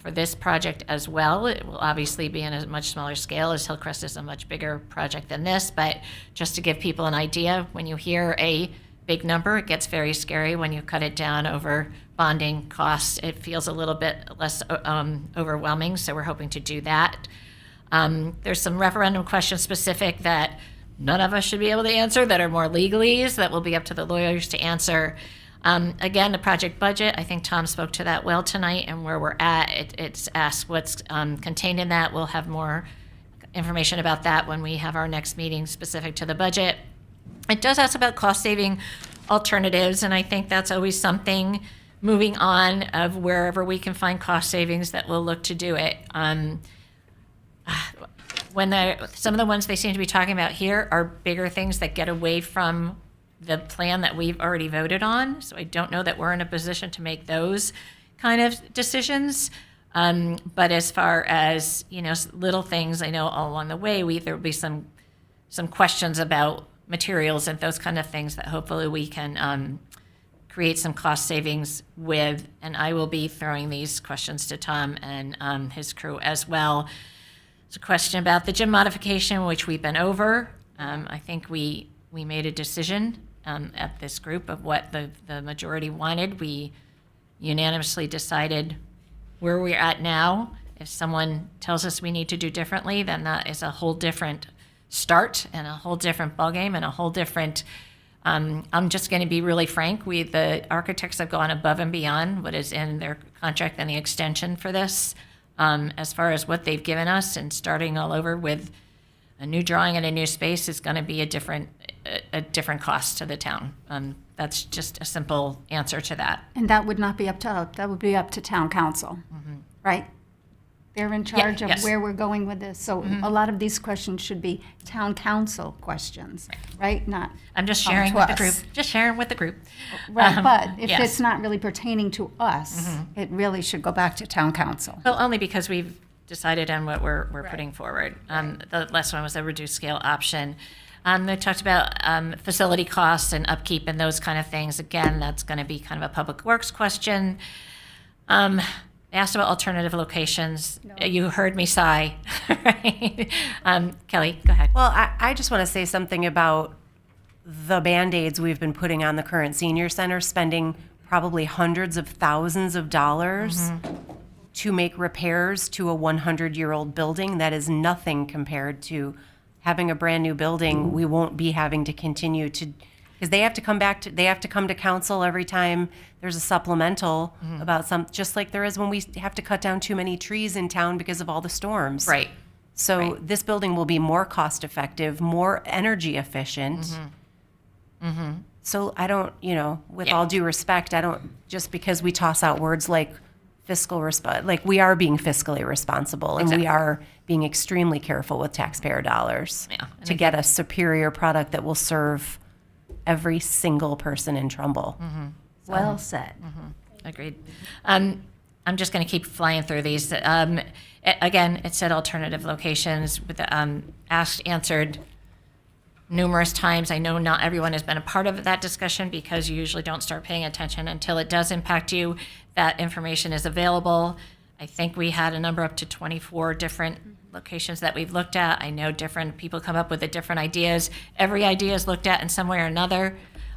for this project as well. It will obviously be in a much smaller scale, as Hillcrest is a much bigger project than this, but just to give people an idea, when you hear a big number, it gets very scary. When you cut it down over bonding costs, it feels a little bit less overwhelming, so we're hoping to do that. There's some referendum questions specific that none of us should be able to answer that are more legalese that will be up to the lawyers to answer. Again, the project budget, I think Tom spoke to that well tonight, and where we're at, it's asked what's contained in that. We'll have more information about that when we have our next meeting specific to the budget. It does ask about cost-saving alternatives, and I think that's always something moving on of wherever we can find cost savings that we'll look to do it. Some of the ones they seem to be talking about here are bigger things that get away from the plan that we've already voted on. So I don't know that we're in a position to make those kind of decisions. But as far as, little things, I know all along the way, there will be some questions about materials and those kind of things that hopefully we can create some cost savings with. And I will be throwing these questions to Tom and his crew as well. There's a question about the gym modification, which we've been over. I think we made a decision at this group of what the majority wanted. We unanimously decided where we're at now. If someone tells us we need to do differently, then that is a whole different start and a whole different ballgame and a whole different I'm just going to be really frank. The architects have gone above and beyond what is in their contract and the extension for this, as far as what they've given us, and starting all over with a new drawing and a new space is going to be a different cost to the town. That's just a simple answer to that. And that would not be up to us, that would be up to town council, right? They're in charge of yes. where we're going with this, so a lot of these questions should be town council questions, right? Not I'm just come sharing to with the us. group. Just sharing with the group. Right, but if yes. it's not really pertaining to us, it really should go back to town council. Well, only because we've decided on what we're putting forward. The last one was a reduced scale option. They talked about facility costs and upkeep and those kind of things. Again, that's going to be kind of a public works question. They asked about alternative locations. You heard me sigh, right? Kelly, go ahead. Well, I just want to say something about the Band-Aids we've been putting on the current senior center, spending probably hundreds of thousands of dollars to make repairs to a 100-year-old building. That is nothing compared to having a brand-new building. We won't be having to continue to, because they have to come to council every time there's a supplemental about just like there is when we have to cut down too many trees in town because of all the storms. Right. So this building will be more cost-effective, more energy efficient. So I don't, with all due respect, I don't, just because we toss out words like we are being fiscally responsible, and we are being extremely careful with taxpayer dollars to get a superior product that will serve every single person in Trumbull. Well said. Agreed. I'm just going to keep flying through these. Again, it said alternative locations with the asked, answered numerous times. I know not everyone has been a part of that discussion because you usually don't start paying attention until it does impact you. That information is available. I think we had a number up to 24 different locations that we've looked at. I know different people come up with the different ideas. Every idea is looked at in some way or another.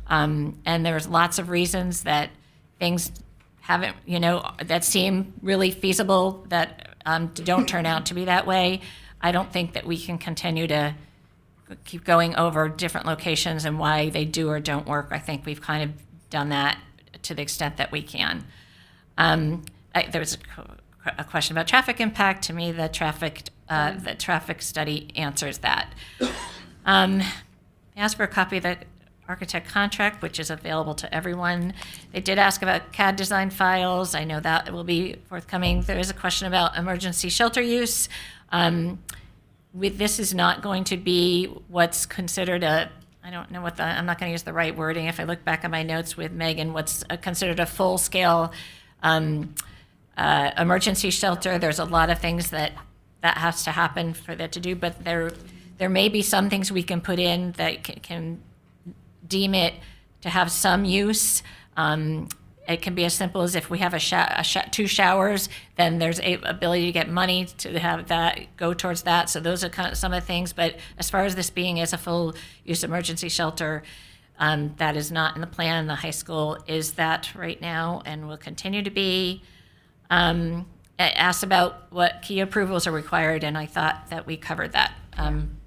And there's lots of reasons that things haven't, that seem really feasible that don't turn out to be that way. I don't think that we can continue to keep going over different locations and why they do or don't work. I think we've kind of done that to the extent that we can. There was a question about traffic impact. To me, the traffic study answers that. They asked for a copy of the architect contract, which is available to everyone. They did ask about CAD design files. I know that will be forthcoming. There is a question about emergency shelter use. This is not going to be what's considered I don't know I'm not going to use the right wording. If I look back at my notes with Megan, what's considered a full-scale emergency shelter. There's a lot of things that has to happen for that to do, but there may be some things we can put in that can deem it to have some use. It can be as simple as if we have two showers, then there's a ability to get money to have that go towards that. So those are kind of some of the things. But as far as this being as a full use emergency shelter, that is not in the plan. The high school is that right now and will continue to be. I asked about what key approvals are required, and I thought that we covered that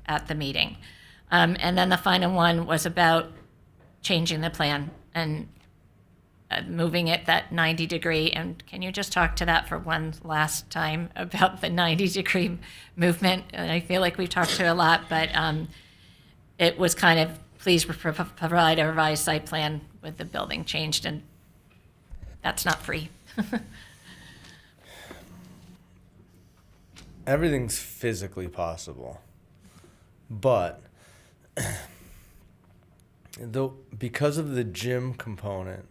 at the meeting. And then the final one was about changing the plan and moving it that 90-degree. And can you just talk to that for one last time about the 90-degree movement? And I feel like we've talked to it a lot, but it was kind of, please provide a revised site plan with the building changed, and that's not free. Everything's physically possible, but because of the gym component,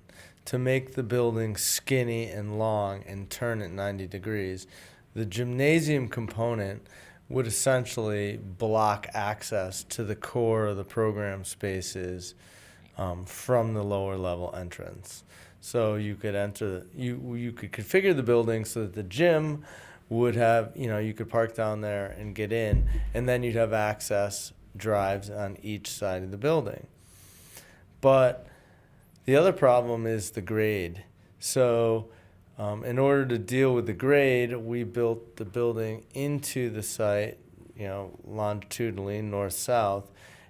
to make the building skinny and long and turn at 90 degrees, the gymnasium component would essentially block access to the core of the program spaces from the lower level entrance. So you could you could configure the building so that the gym would have, you could park down there and get in, and then you'd have access drives on each side of the building. But the other problem is the grade. So in order to deal with the grade, we built the building into the site, longitudinally, north-south,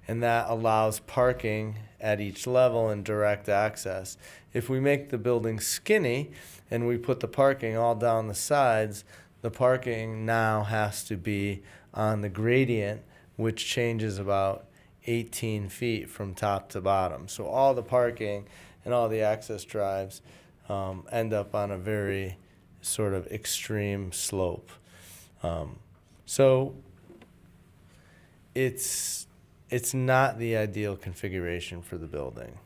and that allows parking at each level and direct access. If we make the building skinny and we put the parking all down the sides, the parking now has to be on the gradient, which changes about 18 feet from top to bottom. So all the parking and all the access drives end up on a very sort of extreme slope. So it's not the ideal configuration for the building.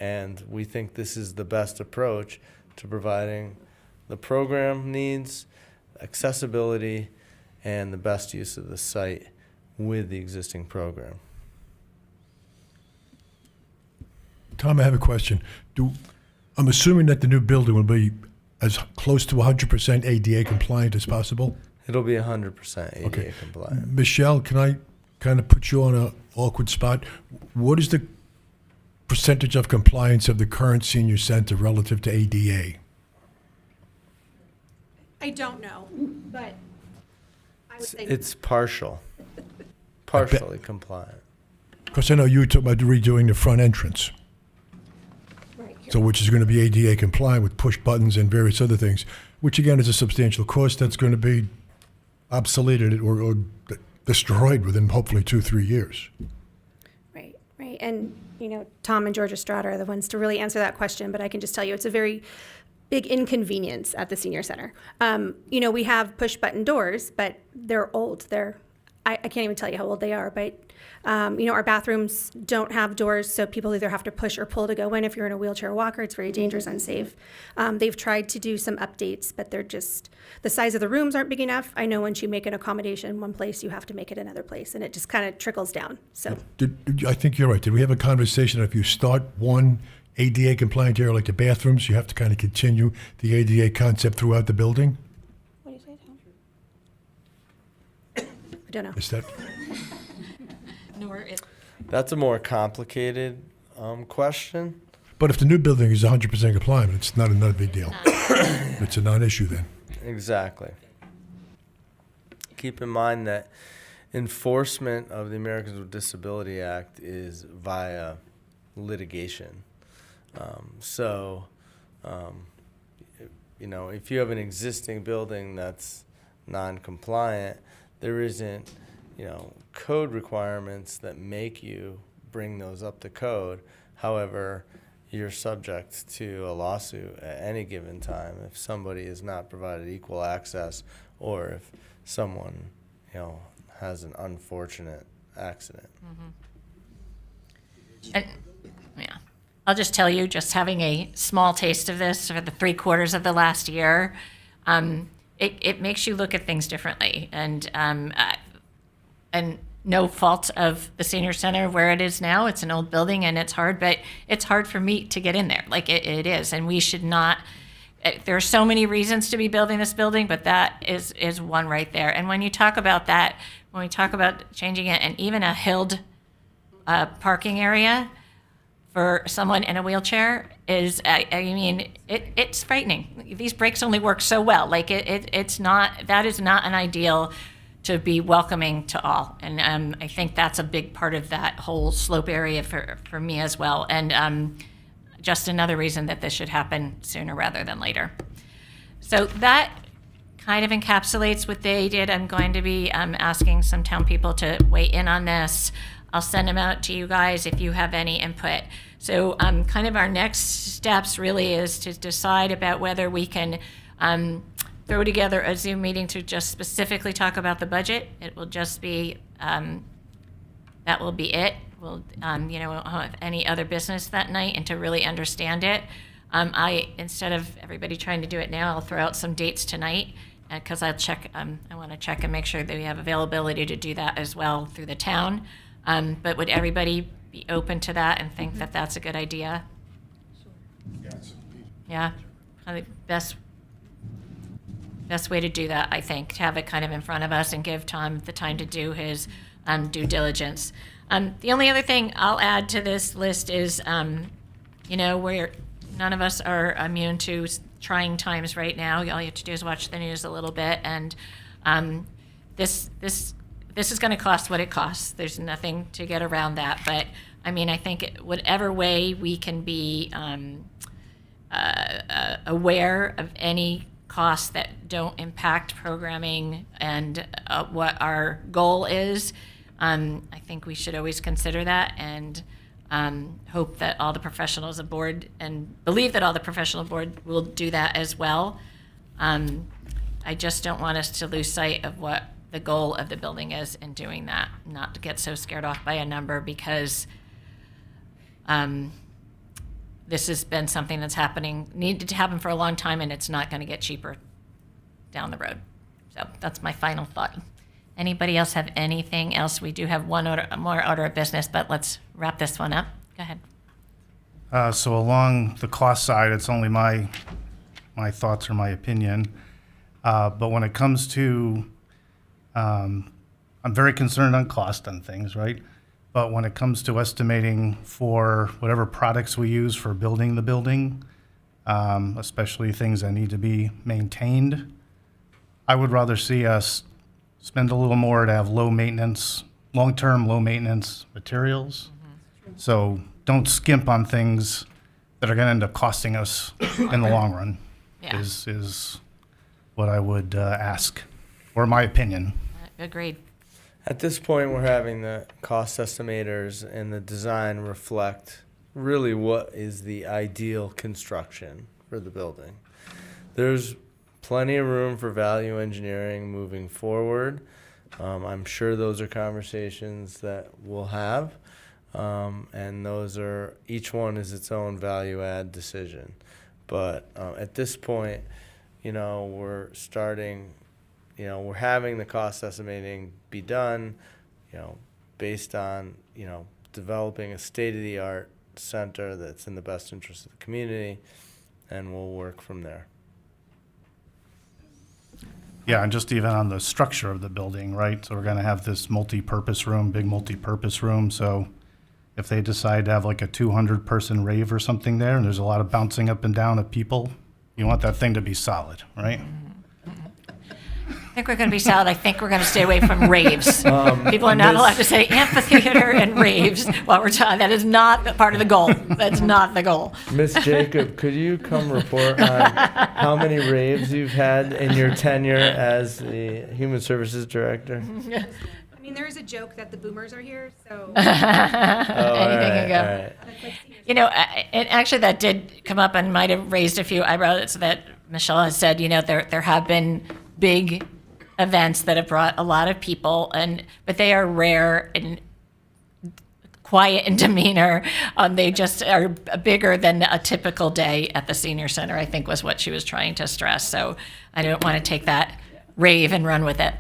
And we think this is the best approach to providing the program needs, accessibility, and the best use of the site with the existing program. Tom, I have a question. I'm assuming that the new building will be as close to 100% ADA compliant as possible? It'll be 100% ADA Okay. compliant. Michelle, can I kind of put you on an awkward spot? What is the percentage of compliance of the current senior center relative to ADA? I don't know, but I would say. It's partially compliant. Because I know you were talking about redoing the front entrance, Right. so which is going to be ADA compliant with push buttons and various other things, which again is a substantial cost that's going to be obsoleted or destroyed within hopefully 2-3 years. Right, right. And, Tom and George Estrada are the ones to really answer that question, but I can just tell you it's a very big inconvenience at the senior center. We have push button doors, but they're old. I can't even tell you how old they are, but, our bathrooms don't have doors, so people either have to push or pull to go in. If you're in a wheelchair or walker, it's very dangerous, unsafe. They've tried to do some updates, but they're just, the size of the rooms aren't big enough. I know once you make an accommodation in one place, you have to make it another place, and it just kind of trickles down, so. I think you're right. Did we have a conversation that if you start one ADA compliant area like the bathrooms, you have to kind of continue the ADA concept throughout the building? What do you say, Tom? I don't know. Is that? That's a more complicated question. But if the new building is 100% compliant, it's not another big deal. It's a non-issue then. Exactly. Keep in mind that enforcement of the Americans with Disability Act is via litigation. If you have an existing building that's non-compliant, there isn't, code requirements that make you bring those up to code. However, you're subject to a lawsuit at any given time if somebody is not provided equal access or if someone, has an unfortunate accident. And, yeah, I'll just tell you, just having a small taste of this for the 3/4 of the last year, it makes you look at things differently. And no fault of the senior center where it is now. It's an old building and it's hard, but it's hard for me to get in there. Like it is, and we should not. There are so many reasons to be building this building, but that is one right there. And when you talk about that, when we talk about changing it, and even a hilled parking area for someone in a wheelchair is, it's frightening. These brakes only work so well. Like it's not. That is not an ideal to be welcoming to all. And I think that's a big part of that whole slope area for me as well. And just another reason that this should happen sooner rather than later. So that kind of encapsulates what they did. I'm going to be asking some town people to weigh in on this. I'll send them out to you guys if you have any input. So kind of our next steps really is to decide about whether we can throw together a Zoom meeting to just specifically talk about the budget. It will just be, that will be it. We'll, won't have any other business that night, and to really understand it. Instead of everybody trying to do it now, I'll throw out some dates tonight, because I'll check, I want to check and make sure that we have availability to do that as well through the town. But would everybody be open to that and think that that's a good idea? Yeah, I think best way to do that, I think, to have it kind of in front of us and give Tom the time to do his due diligence. The only other thing I'll add to this list is, where none of us are immune to trying times right now. All you have to do is watch the news a little bit, and this this is going to cost what it costs. There's nothing to get around that. But I mean, I think whatever way we can be aware of any costs that don't impact programming and what our goal is, I think we should always consider that and hope that all the professionals aboard and believe that all the professional board will do that as well. I just don't want us to lose sight of what the goal of the building is in doing that, not to get so scared off by a number because this has been something that's needed to happen for a long time, and it's not going to get cheaper down the road. So that's my final thought. Anybody else have anything else? We do have more order of business, but let's wrap this one up. Go ahead. So along the cost side, it's only my thoughts or my opinion. But when it comes to, I'm very concerned on cost on things, right? But when it comes to estimating for whatever products we use for building the building, especially things that need to be maintained, I would rather see us spend a little more to have long-term low maintenance materials. So don't skimp on things that are going to end up costing us in the long run. Yeah. Is what I would ask, or my opinion. Agreed. At this point, we're having the cost estimators and the design reflect really what is the ideal construction for the building. There's plenty of room for value engineering moving forward. I'm sure those are conversations that we'll have, and each one is its own value add decision. But at this point, we're having the cost estimating be done, based on, developing a state-of-the-art center that's in the best interest of the community, and we'll work from there. Yeah, and just even on the structure of the building, right? So we're going to have this big multi-purpose room. So if they decide to have like a 200-person rave or something there, and there's a lot of bouncing up and down of people, you want that thing to be solid, right? I think we're going to be solid. I think we're going to stay away from raves. People are not allowed to say amphitheater and raves while we're talking. That is not part of the goal. That's not the goal. Miss Jacob, could you come report on how many raves you've had in your tenure as the Human Services Director? I mean, there is a joke that the boomers are here, so. Anything can go. All right. And actually that did come up and might have raised a few eyebrows that Michelle has said, there have been big events that have brought a lot of people, but they are rare and quiet in demeanor. They just are bigger than a typical day at the senior center, I think was what she was trying to stress. So I don't want to take that rave and run with it.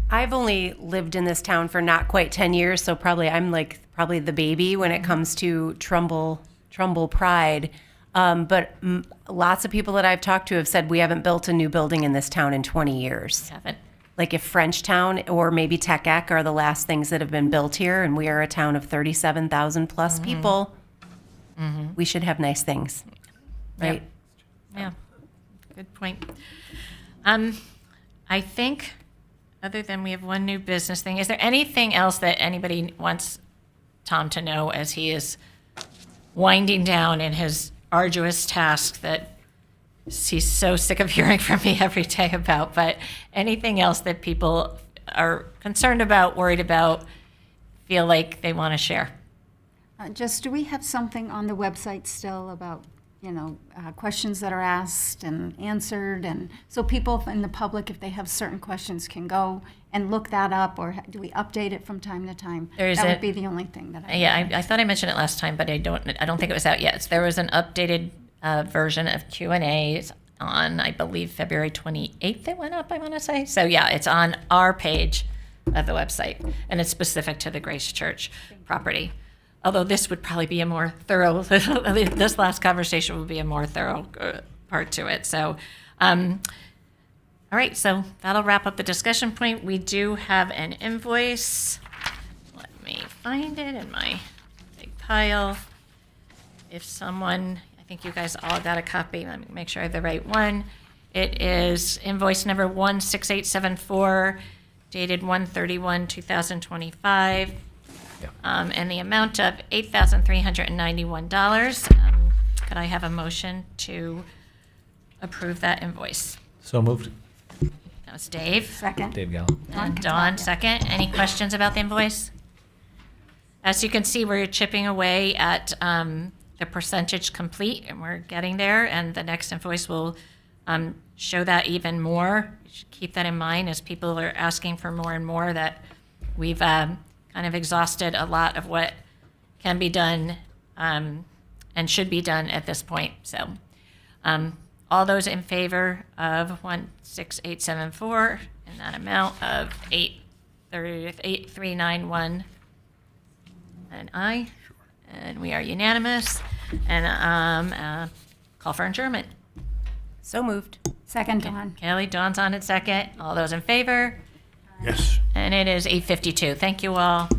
I've only lived in this town for not quite 10 years, so I'm probably the baby when it comes to Trumbull Pride. But lots of people that I've talked to have said we haven't built a new building in this town in 20 years. Haven't. Like if Frenchtown or maybe Tech-Ec are the last things that have been built here, and we are a town of 37,000 plus people, we should have nice things, right? Yeah, good point. I think, other than we have one new business thing, is there anything else that anybody wants Tom to know as he is winding down in his arduous task that he's so sick of hearing from me every day about? But anything else that people are concerned about, worried about, feel like they want to share? Do we have something on the website still about, questions that are asked and answered? And so people in the public, if they have certain questions, can go and look that up, or do we update it from time to time? That would be the only thing that I thought I mentioned it last time, but I don't think it was out yet. So there was an updated version of Q&As on, I believe, February 28th it went up, I want to say. So yeah, it's on our page of the website, and it's specific to the Grace Church property. Although this would probably be a more thorough, this last conversation would be a more thorough part to it. So, all right, so that'll wrap up the discussion point. We do have an invoice. Let me find it in my big pile. If someone, I think you guys all got a copy. Let me make sure I have the right one. It is invoice number 16874, dated 1/31/2025, Yeah. and the amount of $8,391. Could I have a motion to approve that invoice? So moved. That was Dave. Second. Dave Gallo. And Dawn, second. Any questions about the invoice? As you can see, we're chipping away at the percentage complete, and we're getting there, and the next invoice will show that even more. You should keep that in mind as people are asking for more and more, that we've kind of exhausted a lot of what can be done and should be done at this point. So all those in favor of 16874 in that amount of 8391, and aye. And we are unanimous. And call for adjournment. So moved. Second, Dawn. Kelly, Dawn's on it second. All those in favor? Yes. And it is 8:52. Thank you all.